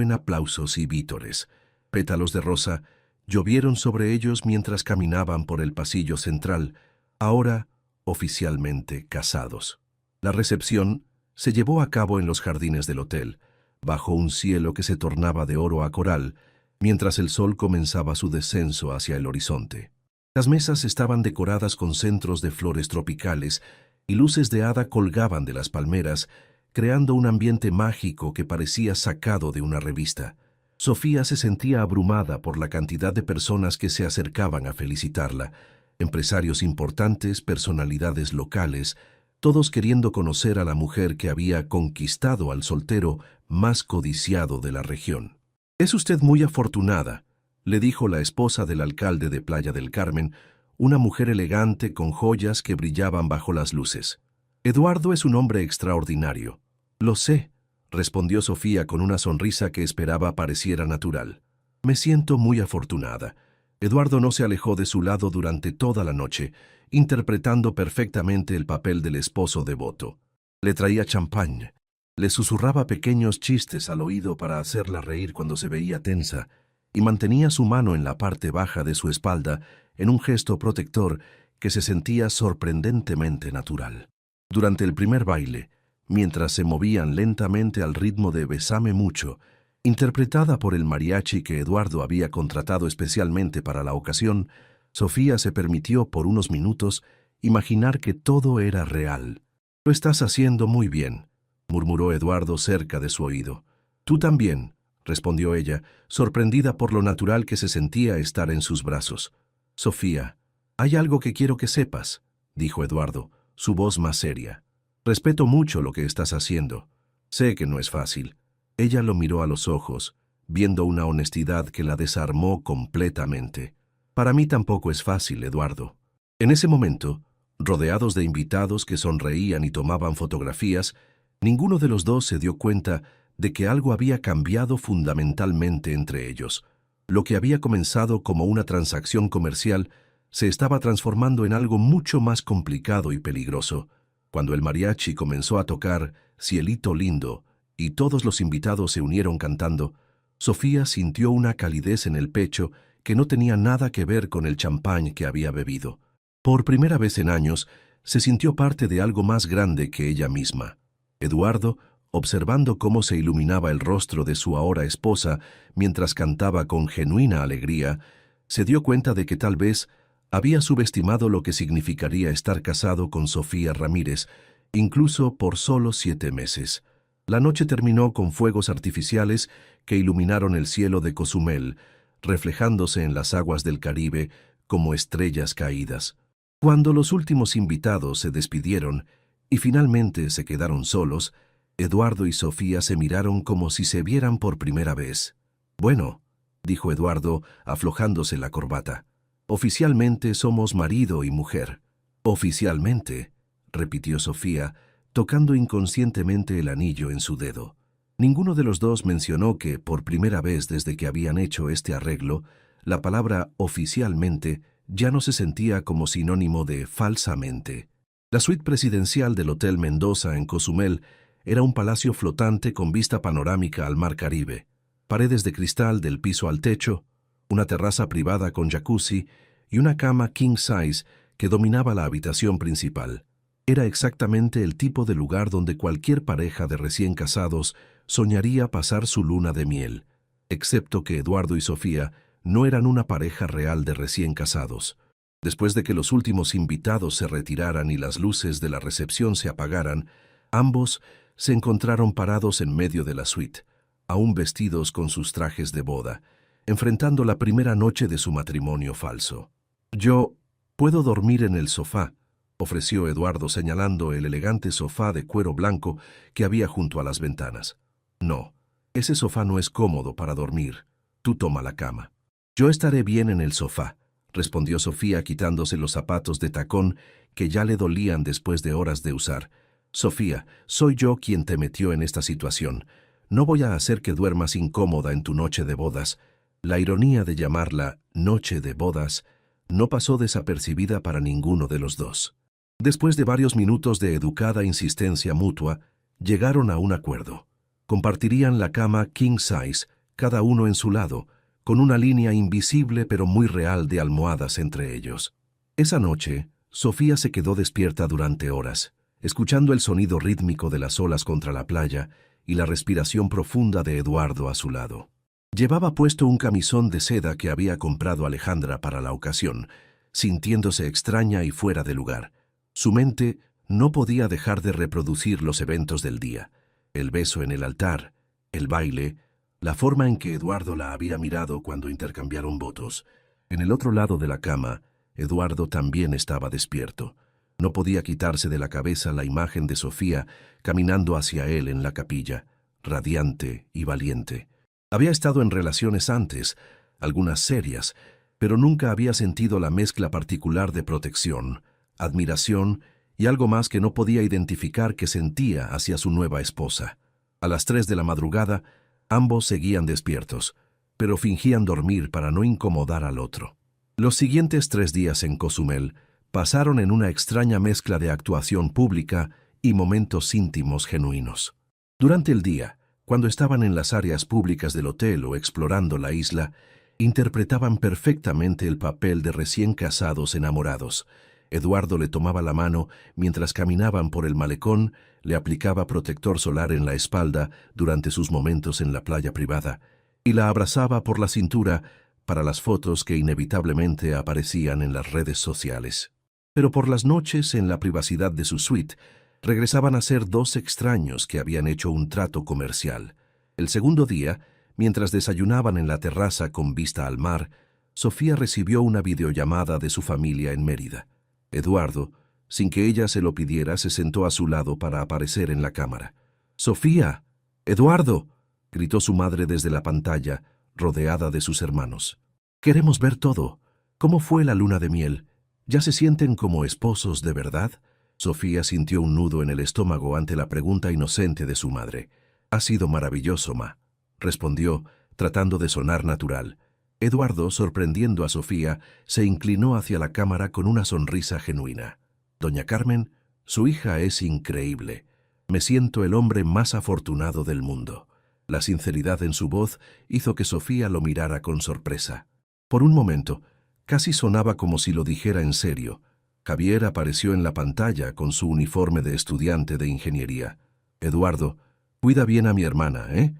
Speaker 1: en aplausos y vítores. Pétalos de rosa llovieron sobre ellos mientras caminaban por el pasillo central, ahora oficialmente casados. La recepción se llevó a cabo en los jardines del hotel, bajo un cielo que se tornaba de oro a coral, mientras el sol comenzaba su descenso hacia el horizonte. Las mesas estaban decoradas con centros de flores tropicales y luces de hada colgaban de las palmeras, creando un ambiente mágico que parecía sacado de una revista. Sofía se sentía abrumada por la cantidad de personas que se acercaban a felicitarla, empresarios importantes, personalidades locales, todos queriendo conocer a la mujer que había conquistado al soltero más codiciado de la región. «Es usted muy afortunada», le dijo la esposa del alcalde de Playa del Carmen, una mujer elegante con joyas que brillaban bajo las luces. «Eduardo es un hombre extraordinario». «Lo sé», respondió Sofía con una sonrisa que esperaba pareciera natural. «Me siento muy afortunada». Eduardo no se alejó de su lado durante toda la noche, interpretando perfectamente el papel del esposo devoto. Le traía champán, le susurraba pequeños chistes al oído para hacerla reír cuando se veía tensa, y mantenía su mano en la parte baja de su espalda en un gesto protector que se sentía sorprendentemente natural. Durante el primer baile, mientras se movían lentamente al ritmo de Bésame mucho, Interpretada por el mariachi que Eduardo había contratado especialmente para la ocasión, Sofía se permitió por unos minutos imaginar que todo era real. «Lo estás haciendo muy bien», murmuró Eduardo cerca de su oído. «Tú también», respondió ella, sorprendida por lo natural que se sentía estar en sus brazos. «Sofía, hay algo que quiero que sepas», dijo Eduardo, su voz más seria. «Respeto mucho lo que estás haciendo. Sé que no es fácil». Ella lo miró a los ojos, viendo una honestidad que la desarmó completamente. «Para mí tampoco es fácil, Eduardo». En ese momento, rodeados de invitados que sonreían y tomaban fotografías, ninguno de los dos se dio cuenta de que algo había cambiado fundamentalmente entre ellos. Lo que había comenzado como una transacción comercial se estaba transformando en algo mucho más complicado y peligroso. Cuando el mariachi comenzó a tocar Cielito Lindo y todos los invitados se unieron cantando, Sofía sintió una calidez en el pecho que no tenía nada que ver con el champán que había bebido. Por primera vez en años, se sintió parte de algo más grande que ella misma. Eduardo, observando cómo se iluminaba el rostro de su ahora esposa mientras cantaba con genuina alegría, se dio cuenta de que tal vez había subestimado lo que significaría estar casado con Sofía Ramírez, incluso por solo 7 meses. La noche terminó con fuegos artificiales que iluminaron el cielo de Cozumel, reflejándose en las aguas del Caribe como estrellas caídas. Cuando los últimos invitados se despidieron y finalmente se quedaron solos, Eduardo y Sofía se miraron como si se vieran por primera vez. «Bueno», dijo Eduardo, aflojándose la corbata, «oficialmente somos marido y mujer». «Oficialmente», repitió Sofía, tocando inconscientemente el anillo en su dedo. Ninguno de los dos mencionó que, por primera vez desde que habían hecho este arreglo, la palabra «oficialmente» ya no se sentía como sinónimo de «falsamente». La suite presidencial del Hotel Mendoza en Cozumel era un palacio flotante con vista panorámica al mar Caribe, paredes de cristal del piso al techo, una terraza privada con jacuzzi y una cama king size que dominaba la habitación principal. Era exactamente el tipo de lugar donde cualquier pareja de recién casados soñaría pasar su luna de miel, excepto que Eduardo y Sofía no eran una pareja real de recién casados. Después de que los últimos invitados se retiraran y las luces de la recepción se apagaran, ambos se encontraron parados en medio de la suite, aún vestidos con sus trajes de boda, enfrentando la primera noche de su matrimonio falso. «Yo puedo dormir en el sofá», ofreció Eduardo señalando el elegante sofá de cuero blanco que había junto a las ventanas. «No, ese sofá no es cómodo para dormir. Tú toma la cama». «Yo estaré bien en el sofá», respondió Sofía quitándose los zapatos de tacón que ya le dolían después de horas de usar. «Sofía, soy yo quien te metió en esta situación. No voy a hacer que duermas incómoda en tu noche de bodas». La ironía de llamarla «noche de bodas» no pasó desapercibida para ninguno de los dos. Después de varios minutos de educada insistencia mutua, llegaron a un acuerdo. Compartirían la cama king size, cada uno en su lado, con una línea invisible pero muy real de almohadas entre ellos. Esa noche, Sofía se quedó despierta durante horas, escuchando el sonido rítmico de las olas contra la playa y la respiración profunda de Eduardo a su lado. Llevaba puesto un camisón de seda que había comprado Alejandra para la ocasión, sintiéndose extraña y fuera de lugar. Su mente no podía dejar de reproducir los eventos del día: el beso en el altar, el baile, la forma en que Eduardo la había mirado cuando intercambiaron votos. En el otro lado de la cama, Eduardo también estaba despierto. No podía quitarse de la cabeza la imagen de Sofía caminando hacia él en la capilla, radiante y valiente. Había estado en relaciones antes, algunas serias, pero nunca había sentido la mezcla particular de protección, admiración y algo más que no podía identificar que sentía hacia su nueva esposa. A las 3 de la madrugada, ambos seguían despiertos, pero fingían dormir para no incomodar al otro. Los siguientes 3 días en Cozumel pasaron en una extraña mezcla de actuación pública y momentos íntimos genuinos. Durante el día, cuando estaban en las áreas públicas del hotel o explorando la isla, interpretaban perfectamente el papel de recién casados enamorados, Eduardo le tomaba la mano mientras caminaban por el malecón, le aplicaba protector solar en la espalda durante sus momentos en la playa privada y la abrazaba por la cintura para las fotos que inevitablemente aparecían en las redes sociales. Pero por las noches, en la privacidad de su suite, regresaban a ser dos extraños que habían hecho un trato comercial. El segundo día, mientras desayunaban en la terraza con vista al mar, Sofía recibió una videollamada de su familia en Mérida. Eduardo, sin que ella se lo pidiera, se sentó a su lado para aparecer en la cámara. «¡Sofía! ¡Eduardo!», gritó su madre desde la pantalla, rodeada de sus hermanos. «Queremos ver todo. ¿Cómo fue la luna de miel? ¿Ya se sienten como esposos de verdad?». Sofía sintió un nudo en el estómago ante la pregunta inocente de su madre. «Ha sido maravilloso, ma», respondió, tratando de sonar natural. Eduardo, sorprendiendo a Sofía, se inclinó hacia la cámara con una sonrisa genuina. «Doña Carmen, su hija es increíble. Me siento el hombre más afortunado del mundo». La sinceridad en su voz hizo que Sofía lo mirara con sorpresa. Por un momento, casi sonaba como si lo dijera en serio. Javier apareció en la pantalla con su uniforme de estudiante de ingeniería. «Eduardo, cuida bien a mi hermana, ¿eh?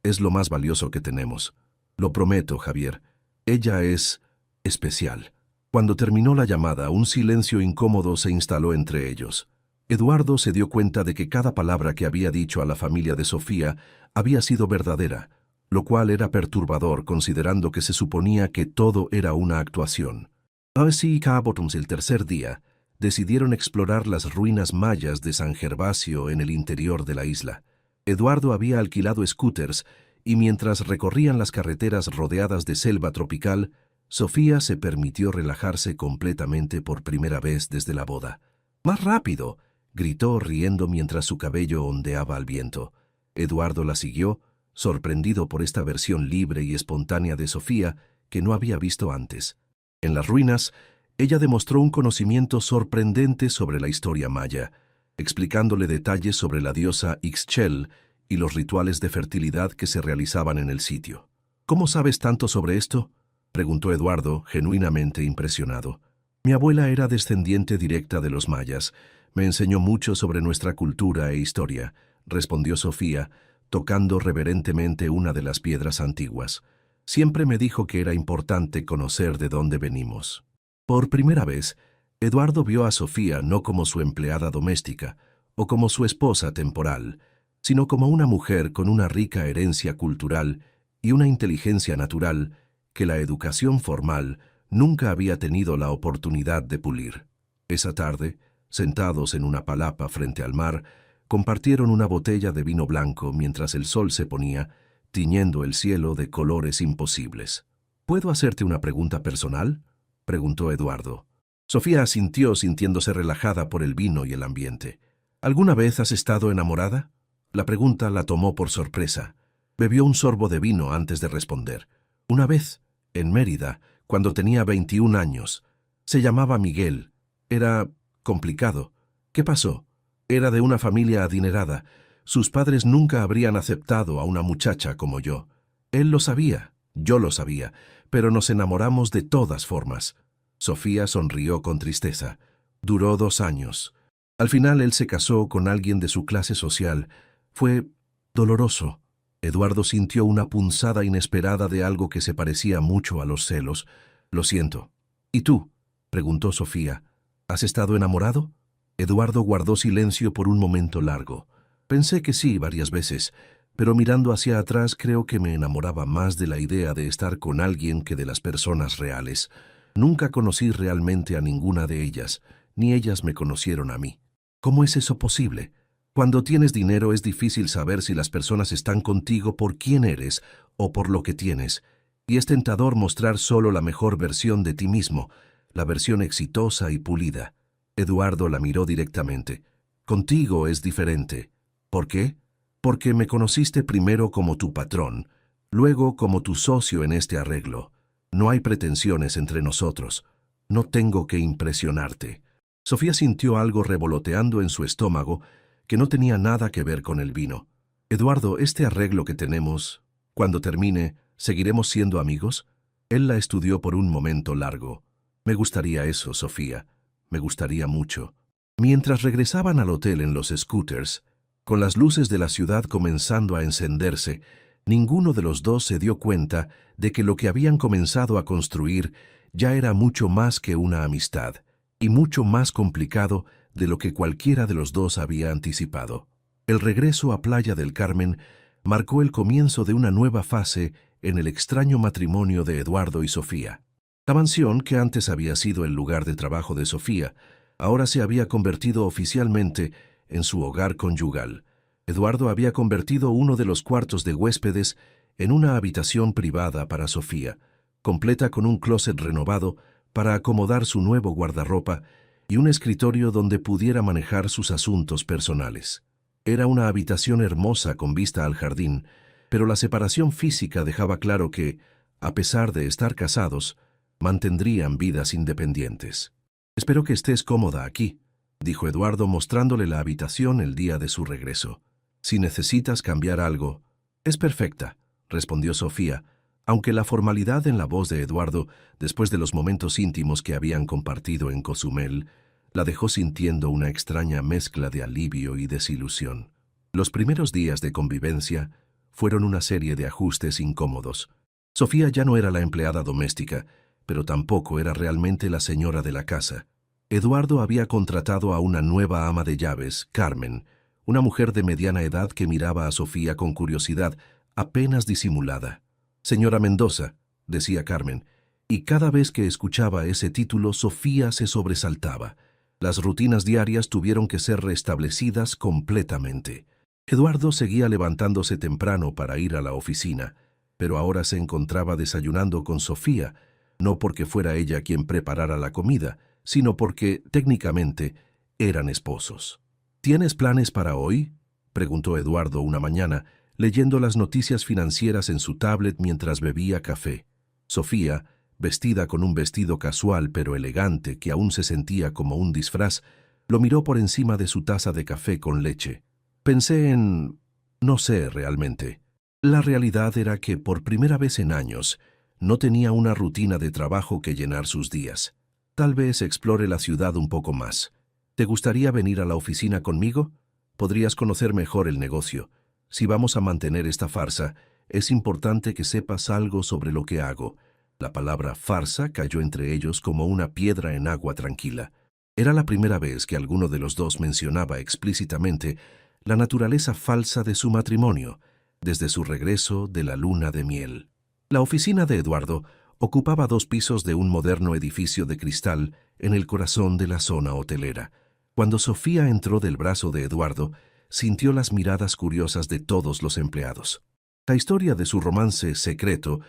Speaker 1: Es lo más valioso que tenemos. Lo prometo, Javier. Ella es especial». Cuando terminó la llamada, un silencio incómodo se instaló entre ellos. Eduardo se dio cuenta de que cada palabra que había dicho a la familia de Sofía había sido verdadera, lo cual era perturbador considerando que se suponía que todo era una actuación. Así que el tercer día, decidieron explorar las ruinas mayas de San Gervasio en el interior de la isla. Eduardo había alquilado scooters y mientras recorrían las carreteras rodeadas de selva tropical, Sofía se permitió relajarse completamente por primera vez desde la boda. «¡Más rápido!», gritó riendo mientras su cabello ondeaba al viento. Eduardo la siguió, sorprendido por esta versión libre y espontánea de Sofía que no había visto antes. En las ruinas, ella demostró un conocimiento sorprendente sobre la historia maya, explicándole detalles sobre la diosa Ixchel y los rituales de fertilidad que se realizaban en el sitio. «¿Cómo sabes tanto sobre esto?», preguntó Eduardo, genuinamente impresionado. «Mi abuela era descendiente directa de los mayas. Me enseñó mucho sobre nuestra cultura e historia», respondió Sofía, tocando reverentemente una de las piedras antiguas. «Siempre me dijo que era importante conocer de dónde venimos». Por primera vez, Eduardo vio a Sofía no como su empleada doméstica o como su esposa temporal, sino como una mujer con una rica herencia cultural y una inteligencia natural que la educación formal nunca había tenido la oportunidad de pulir. Esa tarde, sentados en una palapa frente al mar, compartieron una botella de vino blanco mientras el sol se ponía, tiñendo el cielo de colores imposibles. «¿Puedo hacerte una pregunta personal?», preguntó Eduardo. Sofía asintió sintiéndose relajada por el vino y el ambiente. «¿Alguna vez has estado enamorada?». La pregunta la tomó por sorpresa. Bebió un sorbo de vino antes de responder. «Una vez, en Mérida, cuando tenía 21 años. Se llamaba Miguel. Era complicado». «¿Qué pasó?». «Era de una familia adinerada. Sus padres nunca habrían aceptado a una muchacha como yo. Él lo sabía, yo lo sabía, pero nos enamoramos de todas formas». Sofía sonrió con tristeza. «Duró 2 años. Al final él se casó con alguien de su clase social. Fue doloroso». Eduardo sintió una punzada inesperada de algo que se parecía mucho a los celos. «Lo siento». «¿Y tú?», preguntó Sofía. «¿Has estado enamorado?». Eduardo guardó silencio por un momento largo. «Pensé que sí varias veces, pero mirando hacia atrás creo que me enamoraba más de la idea de estar con alguien que de las personas reales. Nunca conocí realmente a ninguna de ellas, ni ellas me conocieron a mí». «¿Cómo es eso posible? Cuando tienes dinero es difícil saber si las personas están contigo por quién eres o por lo que tienes, y es tentador mostrar solo la mejor versión de ti mismo, la versión exitosa y pulida». Eduardo la miró directamente. «Contigo es diferente». «¿Por qué?». «Porque me conociste primero como tu patrón, luego como tu socio en este arreglo. No hay pretensiones entre nosotros. No tengo que impresionarte». Sofía sintió algo revoloteando en su estómago que no tenía nada que ver con el vino. «Eduardo, este arreglo que tenemos, cuando termine, ¿seguiremos siendo amigos?». Él la estudió por un momento largo. «Me gustaría eso, Sofía. Me gustaría mucho. Mientras regresaban al hotel en los scooters, con las luces de la ciudad comenzando a encenderse, ninguno de los dos se dio cuenta de que lo que habían comenzado a construir ya era mucho más que una amistad, y mucho más complicado de lo que cualquiera de los dos había anticipado. El regreso a Playa del Carmen marcó el comienzo de una nueva fase en el extraño matrimonio de Eduardo y Sofía. La mansión, que antes había sido el lugar de trabajo de Sofía, ahora se había convertido oficialmente en su hogar conyugal. Eduardo había convertido uno de los cuartos de huéspedes en una habitación privada para Sofía, completa con un closet renovado para acomodar su nuevo guardarropa y un escritorio donde pudiera manejar sus asuntos personales. Era una habitación hermosa con vista al jardín, pero la separación física dejaba claro que, a pesar de estar casados, mantendrían vidas independientes. «Espero que estés cómoda aquí», dijo Eduardo mostrándole la habitación el día de su regreso. «Si necesitas cambiar algo». «Es perfecta», respondió Sofía, aunque la formalidad en la voz de Eduardo, después de los momentos íntimos que habían compartido en Cozumel, la dejó sintiendo una extraña mezcla de alivio y desilusión. Los primeros días de convivencia fueron una serie de ajustes incómodos. Sofía ya no era la empleada doméstica, pero tampoco era realmente la señora de la casa. Eduardo había contratado a una nueva ama de llaves, Carmen, una mujer de mediana edad que miraba a Sofía con curiosidad, apenas disimulada. «Señora Mendoza», decía Carmen, y cada vez que escuchaba ese título Sofía se sobresaltaba. Las rutinas diarias tuvieron que ser restablecidas completamente. Eduardo seguía levantándose temprano para ir a la oficina, pero ahora se encontraba desayunando con Sofía, no porque fuera ella quien preparara la comida, sino porque, técnicamente, eran esposos. «¿Tienes planes para hoy?», preguntó Eduardo una mañana, leyendo las noticias financieras en su tablet mientras bebía café. Sofía, vestida con un vestido casual pero elegante que aún se sentía como un disfraz, lo miró por encima de su taza de café con leche. «Pensé en... no sé realmente». La realidad era que por primera vez en años no tenía una rutina de trabajo que llenar sus días. «Tal vez explore la ciudad un poco más. ¿Te gustaría venir a la oficina conmigo? Podrías conocer mejor el negocio. Si vamos a mantener esta farsa, es importante que sepas algo sobre lo que hago». La palabra farsa cayó entre ellos como una piedra en agua tranquila. Era la primera vez que alguno de los dos mencionaba explícitamente la naturaleza falsa de su matrimonio, desde su regreso de la luna de miel. La oficina de Eduardo ocupaba 2 pisos de un moderno edificio de cristal en el corazón de la zona hotelera. Cuando Sofía entró del brazo de Eduardo, sintió las miradas curiosas de todos los empleados. La historia de su romance secreto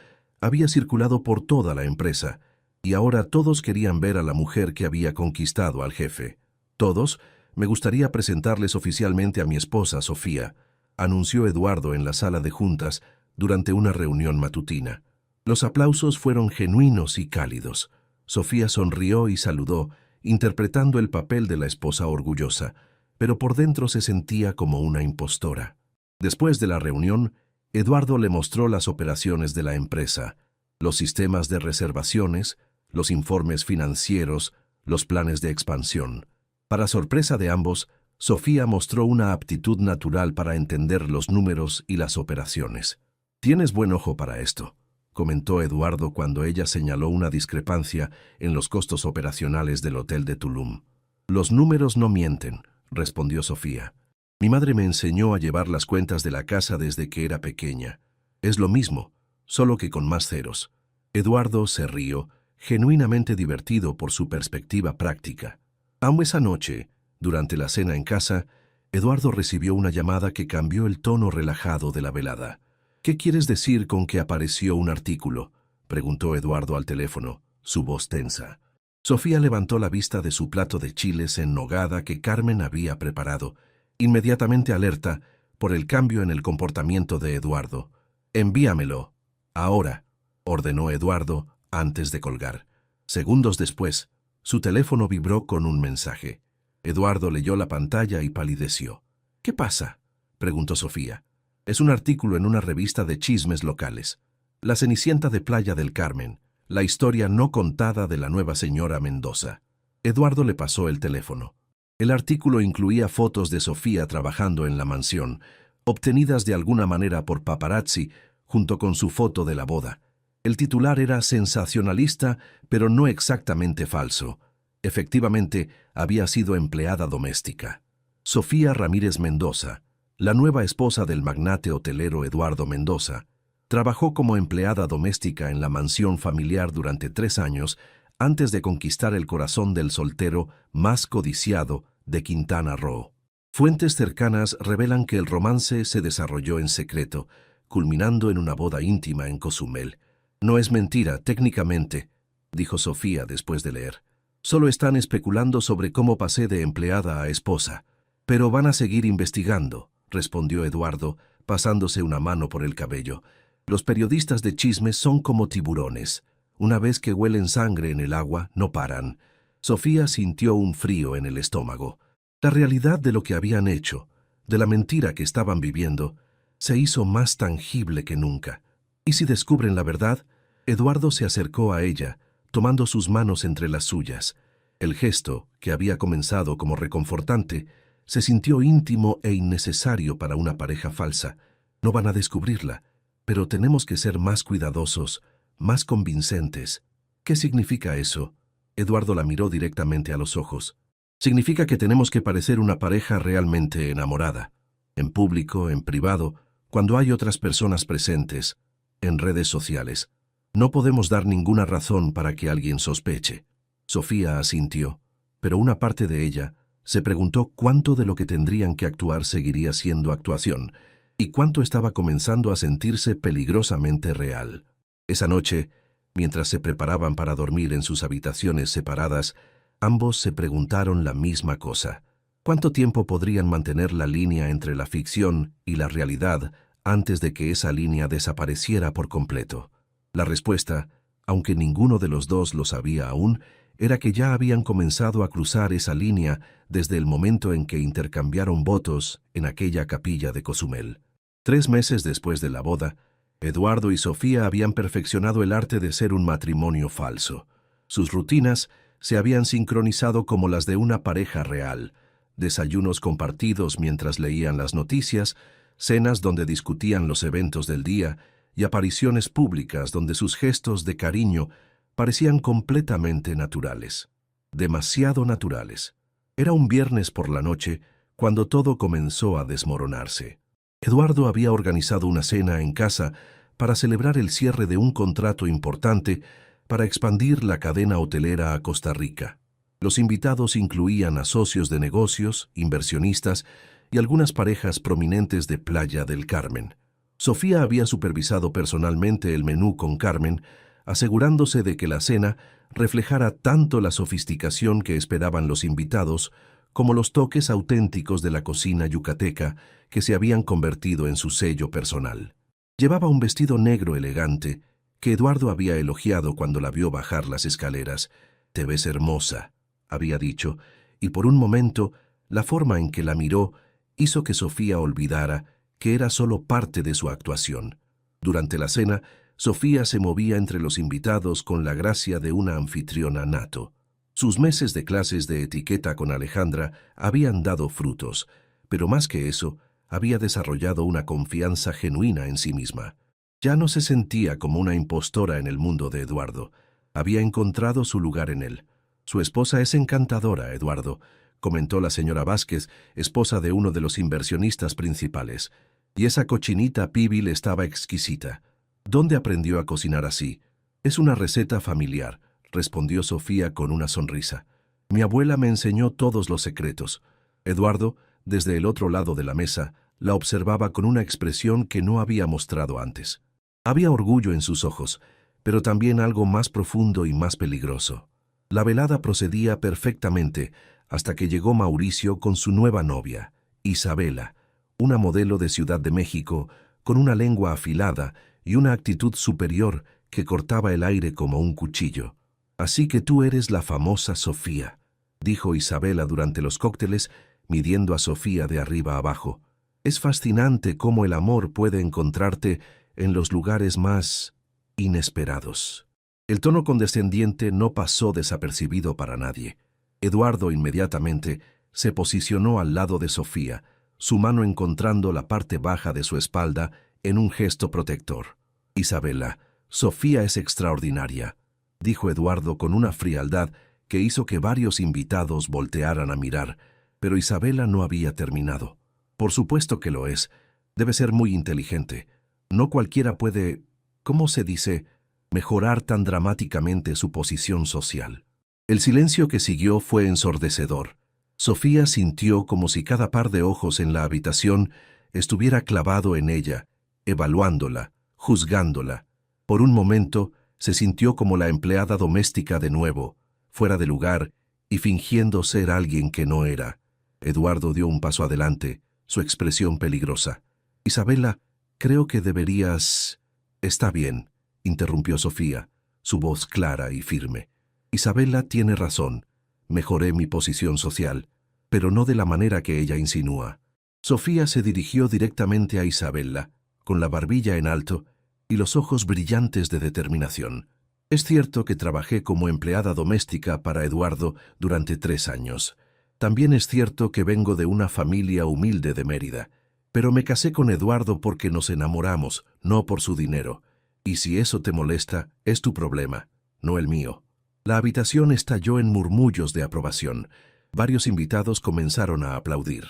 Speaker 1: había circulado por toda la empresa, y ahora todos querían ver a la mujer que había conquistado al jefe. «Todos, me gustaría presentarles oficialmente a mi esposa, Sofía», anunció Eduardo en la sala de juntas durante una reunión matutina. Los aplausos fueron genuinos y cálidos. Sofía sonrió y saludó, interpretando el papel de la esposa orgullosa, pero por dentro se sentía como una impostora. Después de la reunión, Eduardo le mostró las operaciones de la empresa, los sistemas de reservaciones, los informes financieros, los planes de expansión. Para sorpresa de ambos, Sofía mostró una aptitud natural para entender los números y las operaciones. «Tienes buen ojo para esto», comentó Eduardo cuando ella señaló una discrepancia en los costos operacionales del hotel de Tulum. «Los números no mienten», respondió Sofía. «Mi madre me enseñó a llevar las cuentas de la casa desde que era pequeña. Es lo mismo, solo que con más ceros». Eduardo se rió, genuinamente divertido por su perspectiva práctica. Aún esa noche, durante la cena en casa, Eduardo recibió una llamada que cambió el tono relajado de la velada. «¿Qué quieres decir con que apareció un artículo?», preguntó Eduardo al teléfono, su voz tensa. Sofía levantó la vista de su plato de chiles en nogada que Carmen había preparado, inmediatamente alerta por el cambio en el comportamiento de Eduardo. «Envíamelo, ahora», ordenó Eduardo antes de colgar. Segundos después, su teléfono vibró con un mensaje. Eduardo leyó la pantalla y palideció. «¿Qué pasa?», preguntó Sofía. «Es un artículo en una revista de chismes locales. La Cenicienta de Playa del Carmen, la historia no contada de la nueva señora Mendoza». Eduardo le pasó el teléfono. El artículo incluía fotos de Sofía trabajando en la mansión, obtenidas de alguna manera por paparazzi, junto con su foto de la boda. El titular era sensacionalista, pero no exactamente falso. Efectivamente, había sido empleada doméstica. Sofía Ramírez Mendoza, la nueva esposa del magnate hotelero Eduardo Mendoza, trabajó como empleada doméstica en la mansión familiar durante 3 años antes de conquistar el corazón del soltero más codiciado de Quintana Roo. Fuentes cercanas revelan que el romance se desarrolló en secreto, culminando en una boda íntima en Cozumel. No es mentira, técnicamente, dijo Sofía después de leer. Solo están especulando sobre cómo pasé de empleada a esposa. Pero van a seguir investigando, respondió Eduardo, pasándose una mano por el cabello. Los periodistas de chismes son como tiburones. Una vez que huelen sangre en el agua, no paran. Sofía sintió un frío en el estómago. La realidad de lo que habían hecho, de la mentira que estaban viviendo, se hizo más tangible que nunca. ¿Y si descubren la verdad? Eduardo se acercó a ella, tomando sus manos entre las suyas. El gesto, que había comenzado como reconfortante, se sintió íntimo e innecesario para una pareja falsa. No van a descubrirla, pero tenemos que ser más cuidadosos, más convincentes. ¿Qué significa eso? Eduardo la miró directamente a los ojos. Significa que tenemos que parecer una pareja realmente enamorada. En público, en privado, cuando hay otras personas presentes, en redes sociales. No podemos dar ninguna razón para que alguien sospeche. Sofía asintió, pero una parte de ella se preguntó cuánto de lo que tendrían que actuar seguiría siendo actuación y cuánto estaba comenzando a sentirse peligrosamente real. Esa noche, mientras se preparaban para dormir en sus habitaciones separadas, ambos se preguntaron la misma cosa. ¿Cuánto tiempo podrían mantener la línea entre la ficción y la realidad antes de que esa línea desapareciera por completo? La respuesta, aunque ninguno de los dos lo sabía aún, era que ya habían comenzado a cruzar esa línea desde el momento en que intercambiaron votos en aquella capilla de Cozumel. 3 meses después de la boda, Eduardo y Sofía habían perfeccionado el arte de ser un matrimonio falso. Sus rutinas se habían sincronizado como las de una pareja real: desayunos compartidos mientras leían las noticias, cenas donde discutían los eventos del día y apariciones públicas donde sus gestos de cariño parecían completamente naturales. Demasiado naturales. Era un viernes por la noche cuando todo comenzó a desmoronarse. Eduardo había organizado una cena en casa para celebrar el cierre de un contrato importante para expandir la cadena hotelera a Costa Rica. Los invitados incluían a socios de negocios, inversionistas y algunas parejas prominentes de Playa del Carmen. Sofía había supervisado personalmente el menú con Carmen, asegurándose de que la cena reflejara tanto la sofisticación que esperaban los invitados como los toques auténticos de la cocina yucateca que se habían convertido en su sello personal. Llevaba un vestido negro elegante que Eduardo había elogiado cuando la vio bajar las escaleras. «Te ves hermosa», había dicho, y por un momento la forma en que la miró hizo que Sofía olvidara que era solo parte de su actuación. Durante la cena, Sofía se movía entre los invitados con la gracia de una anfitriona nato. Sus meses de clases de etiqueta con Alejandra habían dado frutos, pero más que eso, había desarrollado una confianza genuina en sí misma. Ya no se sentía como una impostora en el mundo de Eduardo. Había encontrado su lugar en él. «Su esposa es encantadora, Eduardo», comentó la señora Vázquez, esposa de uno de los inversionistas principales. «Y esa cochinita pibil estaba exquisita. ¿Dónde aprendió a cocinar así?» «Es una receta familiar», respondió Sofía con una sonrisa. «Mi abuela me enseñó todos los secretos». Eduardo, desde el otro lado de la mesa, la observaba con una expresión que no había mostrado antes. Había orgullo en sus ojos, pero también algo más profundo y más peligroso. La velada procedía perfectamente hasta que llegó Mauricio con su nueva novia, Isabela, una modelo de Ciudad de México, con una lengua afilada y una actitud superior que cortaba el aire como un cuchillo. «Así que tú eres la famosa Sofía», dijo Isabela durante los cócteles, midiendo a Sofía de arriba abajo. «Es fascinante cómo el amor puede encontrarte en los lugares más inesperados». El tono condescendiente no pasó desapercibido para nadie. Eduardo inmediatamente se posicionó al lado de Sofía, su mano encontrando la parte baja de su espalda en un gesto protector. Isabela, Sofía es extraordinaria, dijo Eduardo con una frialdad que hizo que varios invitados voltearan a mirar, pero Isabela no había terminado. Por supuesto que lo es. Debe ser muy inteligente. No cualquiera puede, ¿cómo se dice?, mejorar tan dramáticamente su posición social. El silencio que siguió fue ensordecedor. Sofía sintió como si cada par de ojos en la habitación estuviera clavado en ella, evaluándola, juzgándola. Por un momento se sintió como la empleada doméstica de nuevo, fuera de lugar y fingiendo ser alguien que no era. Eduardo dio un paso adelante, su expresión peligrosa. Isabela, creo que deberías... Está bien, interrumpió Sofía, su voz clara y firme. Isabela tiene razón. Mejoré mi posición social, pero no de la manera que ella insinúa. Sofía se dirigió directamente a Isabela, con la barbilla en alto y los ojos brillantes de determinación. Es cierto que trabajé como empleada doméstica para Eduardo durante 3 años. También es cierto que vengo de una familia humilde de Mérida, pero me casé con Eduardo porque nos enamoramos, no por su dinero. Y si eso te molesta, es tu problema, no el mío. La habitación estalló en murmullos de aprobación. Varios invitados comenzaron a aplaudir.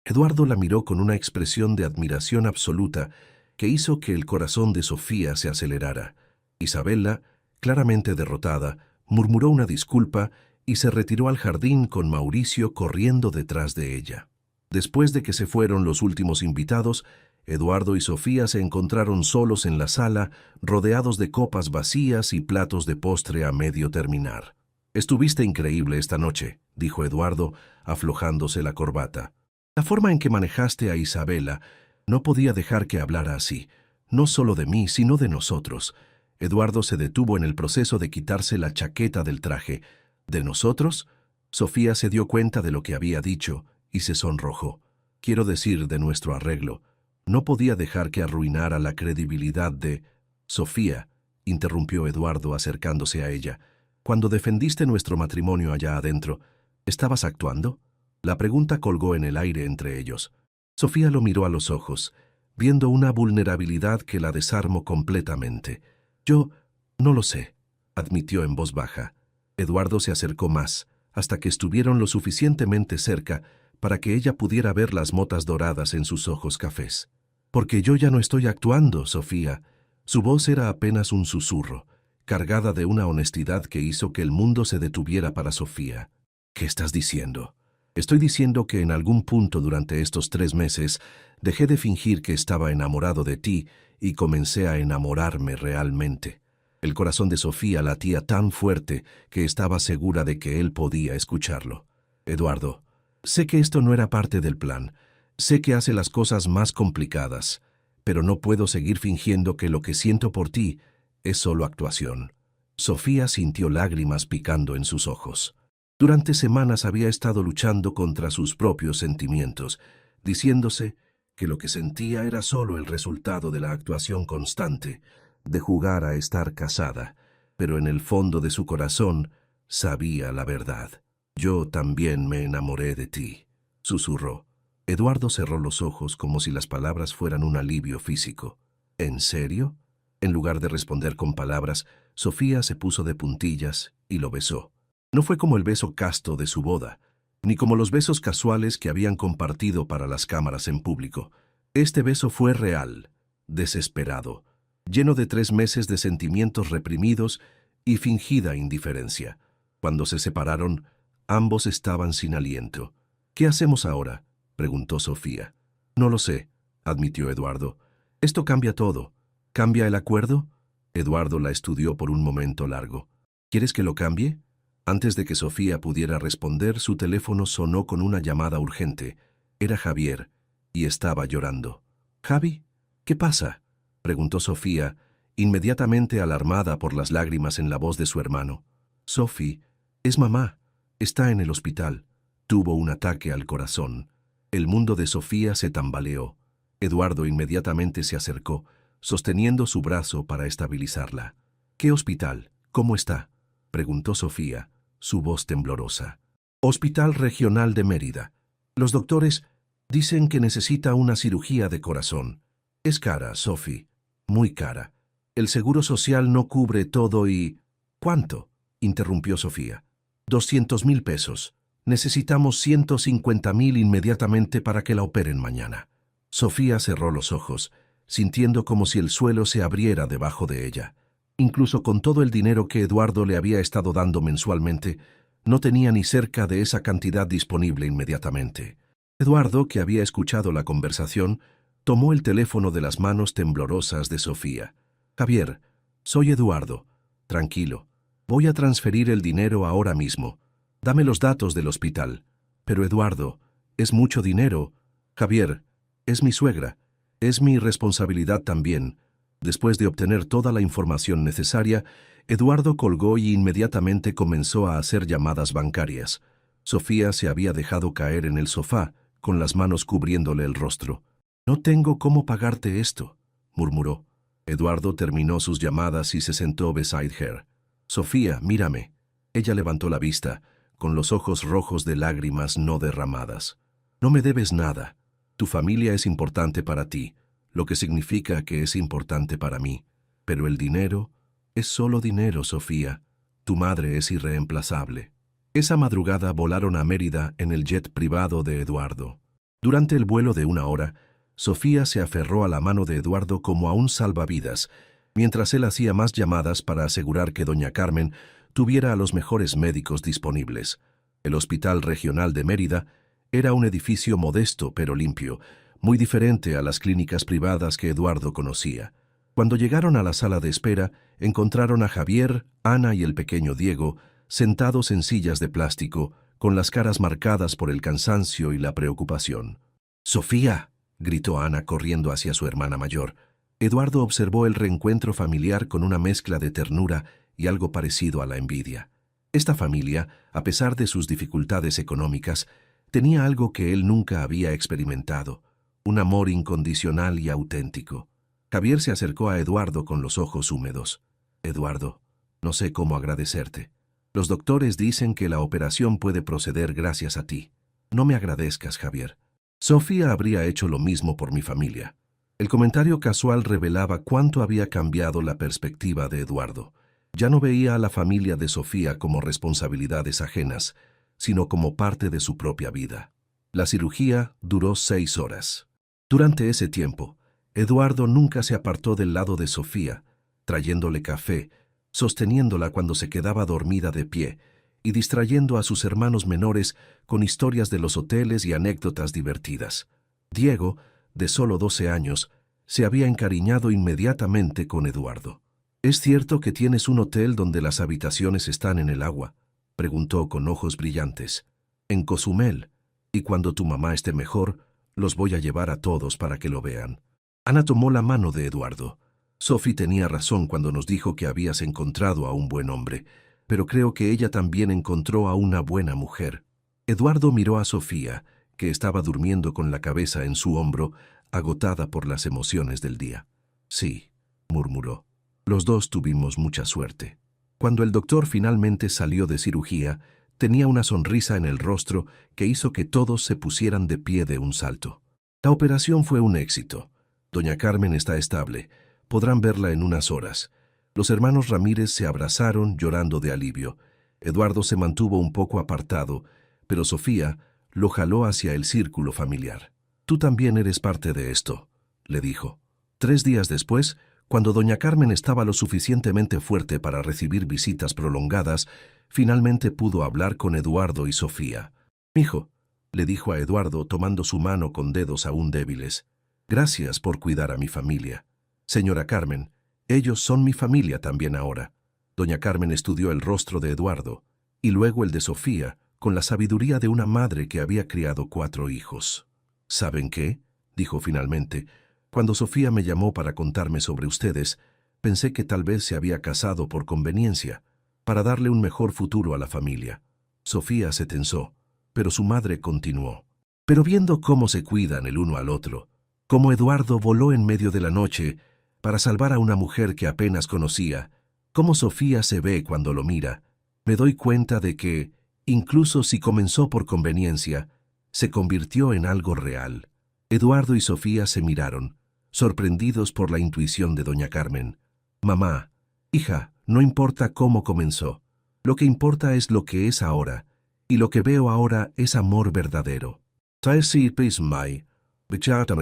Speaker 1: Eduardo la miró con una expresión de admiración absoluta que hizo que el corazón de Sofía se acelerara. Isabela, claramente derrotada, murmuró una disculpa y se retiró al jardín con Mauricio corriendo detrás de ella. Después de que se fueron los últimos invitados, Eduardo y Sofía se encontraron solos en la sala, rodeados de copas vacías y platos de postre a medio terminar. «Estuviste increíble esta noche», dijo Eduardo, aflojándose la corbata. «La forma en que manejaste a Isabela no podía dejar que hablara así, no solo de mí, sino de nosotros». Eduardo se detuvo en el proceso de quitarse la chaqueta del traje. «¿De nosotros?» Sofía se dio cuenta de lo que había dicho y se sonrojó. «Quiero decir, de nuestro arreglo». No podía dejar que arruinara la credibilidad de... «Sofía», interrumpió Eduardo acercándose a ella, «cuando defendiste nuestro matrimonio allá adentro, ¿estabas actuando?» La pregunta colgó en el aire entre ellos. Sofía lo miró a los ojos, viendo una vulnerabilidad que la desarmó completamente. «Yo no lo sé», admitió en voz baja. Eduardo se acercó más, hasta que estuvieron lo suficientemente cerca para que ella pudiera ver las motas doradas en sus ojos cafés. «Porque yo ya no estoy actuando, Sofía». Su voz era apenas un susurro, cargada de una honestidad que hizo que el mundo se detuviera para Sofía. «¿Qué estás diciendo?» «Estoy diciendo que en algún punto durante estos 3 meses dejé de fingir que estaba enamorado de ti y comencé a enamorarme realmente». El corazón de Sofía latía tan fuerte que estaba segura de que él podía escucharlo. «Eduardo, sé que esto no era parte del plan. Sé que hace las cosas más complicadas, pero no puedo seguir fingiendo que lo que siento por ti es solo actuación». Sofía sintió lágrimas picando en sus ojos. Durante semanas había estado luchando contra sus propios sentimientos, diciéndose que lo que sentía era solo el resultado de la actuación constante, de jugar a estar casada, pero en el fondo de su corazón sabía la verdad. «Yo también me enamoré de ti», susurró. Eduardo cerró los ojos como si las palabras fueran un alivio físico. «¿En serio?» En lugar de responder con palabras, Sofía se puso de puntillas y lo besó. No fue como el beso casto de su boda, ni como los besos casuales que habían compartido para las cámaras en público. Este beso fue real, desesperado, lleno de 3 meses de sentimientos reprimidos y fingida indiferencia. Cuando se separaron, ambos estaban sin aliento. «¿Qué hacemos ahora?», preguntó Sofía. «No lo sé», admitió Eduardo. «Esto cambia todo. ¿Cambia el acuerdo?» Eduardo la estudió por un momento largo. «¿Quieres que lo cambie?» Antes de que Sofía pudiera responder, su teléfono sonó con una llamada urgente. Era Javier, y estaba llorando. «¿Javi? ¿Qué pasa?», preguntó Sofía, inmediatamente alarmada por las lágrimas en la voz de su hermano. «Sofi, es mamá. Está en el hospital. Tuvo un ataque al corazón». El mundo de Sofía se tambaleó. Eduardo inmediatamente se acercó, sosteniendo su brazo para estabilizarla. «¿Qué hospital? ¿Cómo está?», preguntó Sofía, su voz temblorosa. Hospital Regional de Mérida. Los doctores dicen que necesita una cirugía de corazón. Es cara, Sophie, muy cara. El seguro social no cubre todo y... ¿Cuánto?, interrumpió Sofía. 200.000 pesos. Necesitamos 150.000 inmediatamente para que la operen mañana. Sofía cerró los ojos, sintiendo como si el suelo se abriera debajo de ella. Incluso con todo el dinero que Eduardo le había estado dando mensualmente, no tenía ni cerca de esa cantidad disponible inmediatamente. Eduardo, que había escuchado la conversación, tomó el teléfono de las manos temblorosas de Sofía. «Javier, soy Eduardo. Tranquilo. Voy a transferir el dinero ahora mismo. Dame los datos del hospital». «Pero Eduardo, es mucho dinero». «Javier, es mi suegra. Es mi responsabilidad también». Después de obtener toda la información necesaria, Eduardo colgó y inmediatamente comenzó a hacer llamadas bancarias. Sofía se había dejado caer en el sofá, con las manos cubriéndole el rostro. «No tengo cómo pagarte esto», murmuró. Eduardo terminó sus llamadas y se sentó beside her. «Sofía, mírame». Ella levantó la vista, con los ojos rojos de lágrimas no derramadas. «No me debes nada. Tu familia es importante para ti, lo que significa que es importante para mí. Pero el dinero es solo dinero, Sofía. Tu madre es irreemplazable». Esa madrugada volaron a Mérida en el jet privado de Eduardo. Durante el vuelo de 1 hora, Sofía se aferró a la mano de Eduardo como a un salvavidas, mientras él hacía más llamadas para asegurar que doña Carmen tuviera a los mejores médicos disponibles. El Hospital Regional de Mérida era un edificio modesto pero limpio, muy diferente a las clínicas privadas que Eduardo conocía. Cuando llegaron a la sala de espera, encontraron a Javier, Ana y el pequeño Diego sentados en sillas de plástico, con las caras marcadas por el cansancio y la preocupación. «¡Sofía!», gritó Ana corriendo hacia su hermana mayor. Eduardo observó el reencuentro familiar con una mezcla de ternura y algo parecido a la envidia. Esta familia, a pesar de sus dificultades económicas, tenía algo que él nunca había experimentado: un amor incondicional y auténtico. Javier se acercó a Eduardo con los ojos húmedos. «Eduardo, no sé cómo agradecerte. Los doctores dicen que la operación puede proceder gracias a ti. No me agradezcas, Javier. Sofía habría hecho lo mismo por mi familia». El comentario casual revelaba cuánto había cambiado la perspectiva de Eduardo. Ya no veía a la familia de Sofía como responsabilidades ajenas, sino como parte de su propia vida. La cirugía duró 6 horas. Durante ese tiempo, Eduardo nunca se apartó del lado de Sofía, trayéndole café, sosteniéndola cuando se quedaba dormida de pie y distrayendo a sus hermanos menores con historias de los hoteles y anécdotas divertidas. Diego, de solo 12 años, se había encariñado inmediatamente con Eduardo. «¿Es cierto que tienes un hotel donde las habitaciones están en el agua?», preguntó con ojos brillantes. «En Cozumel, y cuando tu mamá esté mejor, los voy a llevar a todos para que lo vean». Ana tomó la mano de Eduardo. «Sophie tenía razón cuando nos dijo que habías encontrado a un buen hombre, pero creo que ella también encontró a una buena mujer». Eduardo miró a Sofía, que estaba durmiendo con la cabeza en su hombro, agotada por las emociones del día. «Sí», murmuró. «Los dos tuvimos mucha suerte». Cuando el doctor finalmente salió de cirugía, tenía una sonrisa en el rostro que hizo que todos se pusieran de pie de un salto. La operación fue un éxito. Doña Carmen está estable. Podrán verla en unas horas. Los hermanos Ramírez se abrazaron llorando de alivio. Eduardo se mantuvo un poco apartado, pero Sofía lo jaló hacia el círculo familiar. «Tú también eres parte de esto», le dijo. 3 días después, cuando doña Carmen estaba lo suficientemente fuerte para recibir visitas prolongadas, finalmente pudo hablar con Eduardo y Sofía. «Hijo», le dijo a Eduardo tomando su mano con dedos aún débiles, «gracias por cuidar a mi familia. Señora Carmen, ellos son mi familia también ahora». Doña Carmen estudió el rostro de Eduardo y luego el de Sofía con la sabiduría de una madre que había criado 4 hijos. «¿Saben qué?», dijo finalmente. «Cuando Sofía me llamó para contarme sobre ustedes, pensé que tal vez se había casado por conveniencia, para darle un mejor futuro a la familia». Sofía se tensó, pero su madre continuó. «Pero viendo cómo se cuidan el uno al otro, cómo Eduardo voló en medio de la noche para salvar a una mujer que apenas conocía, cómo Sofía se ve cuando lo mira, me doy cuenta de que, incluso si comenzó por conveniencia, se convirtió en algo real. Eduardo y Sofía se miraron, sorprendidos por la intuición de doña Carmen. Mamá, hija, no importa cómo comenzó. Lo que importa es lo que es ahora, y lo que veo ahora es amor verdadero.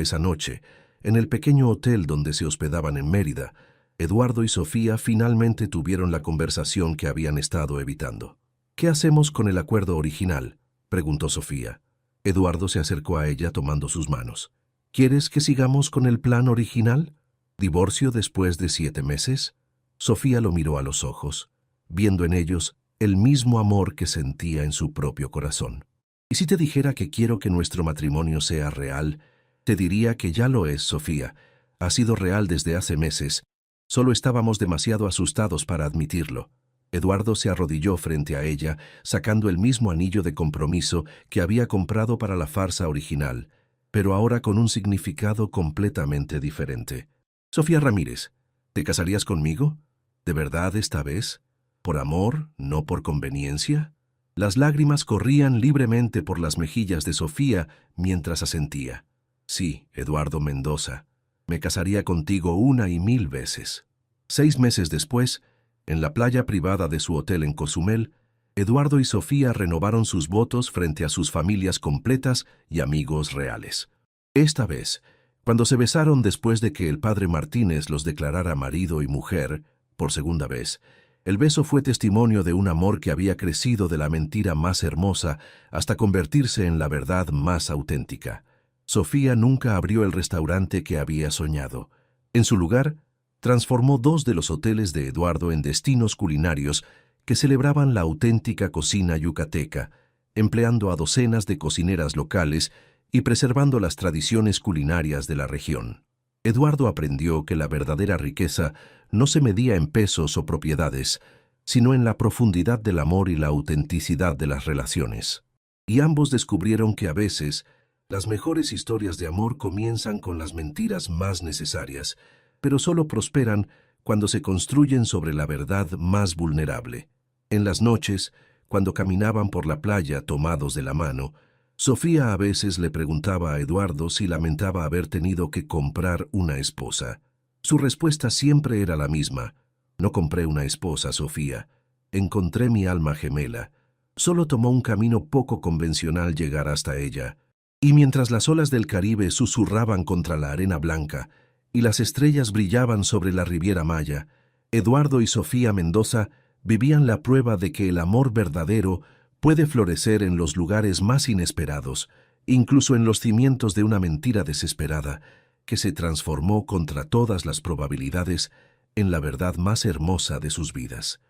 Speaker 1: Esa noche, en el pequeño hotel donde se hospedaban en Mérida, Eduardo y Sofía finalmente tuvieron la conversación que habían estado evitando. ¿Qué hacemos con el acuerdo original?, preguntó Sofía. Eduardo se acercó a ella tomando sus manos. ¿Quieres que sigamos con el plan original? ¿Divorcio después de 7 meses? Sofía lo miró a los ojos, viendo en ellos el mismo amor que sentía en su propio corazón. ¿Y si te dijera que quiero que nuestro matrimonio sea real? Te diría que ya lo es, Sofía. Ha sido real desde hace meses. Solo estábamos demasiado asustados para admitirlo. Eduardo se arrodilló frente a ella, sacando el mismo anillo de compromiso que había comprado para la farsa original, pero ahora con un significado completamente diferente. Sofía Ramírez, ¿te casarías conmigo? ¿De verdad esta vez? ¿Por amor, no por conveniencia? Las lágrimas corrían libremente por las mejillas de Sofía mientras asentía. Sí, Eduardo Mendoza, me casaría contigo 1 y 1000 veces. 6 meses después, en la playa privada de su hotel en Cozumel, Eduardo y Sofía renovaron sus votos frente a sus familias completas y amigos reales. Esta vez, cuando se besaron después de que el padre Martínez los declarara marido y mujer, por segunda vez, el beso fue testimonio de un amor que había crecido de la mentira más hermosa hasta convertirse en la verdad más auténtica. Sofía nunca abrió el restaurante que había soñado. En su lugar, transformó 2 de los hoteles de Eduardo en destinos culinarios que celebraban la auténtica cocina yucateca, empleando a docenas de cocineras locales y preservando las tradiciones culinarias de la región. Eduardo aprendió que la verdadera riqueza no se medía en pesos o propiedades, sino en la profundidad del amor y la autenticidad de las relaciones. Y ambos descubrieron que a veces las mejores historias de amor comienzan con las mentiras más necesarias, pero solo prosperan cuando se construyen sobre la verdad más vulnerable. En las noches, cuando caminaban por la playa tomados de la mano, Sofía a veces le preguntaba a Eduardo si lamentaba haber tenido que comprar una esposa. Su respuesta siempre era la misma. No compré una esposa, Sofía. Encontré mi alma gemela. Solo tomó un camino poco convencional llegar hasta ella. Y mientras las olas del Caribe susurraban contra la arena blanca y las estrellas brillaban sobre la Riviera Maya, Eduardo y Sofía Mendoza vivían la prueba de que el amor verdadero puede florecer en los lugares más inesperados, incluso en los cimientos de una mentira desesperada, que se transformó contra todas las probabilidades en la verdad más hermosa de sus vidas.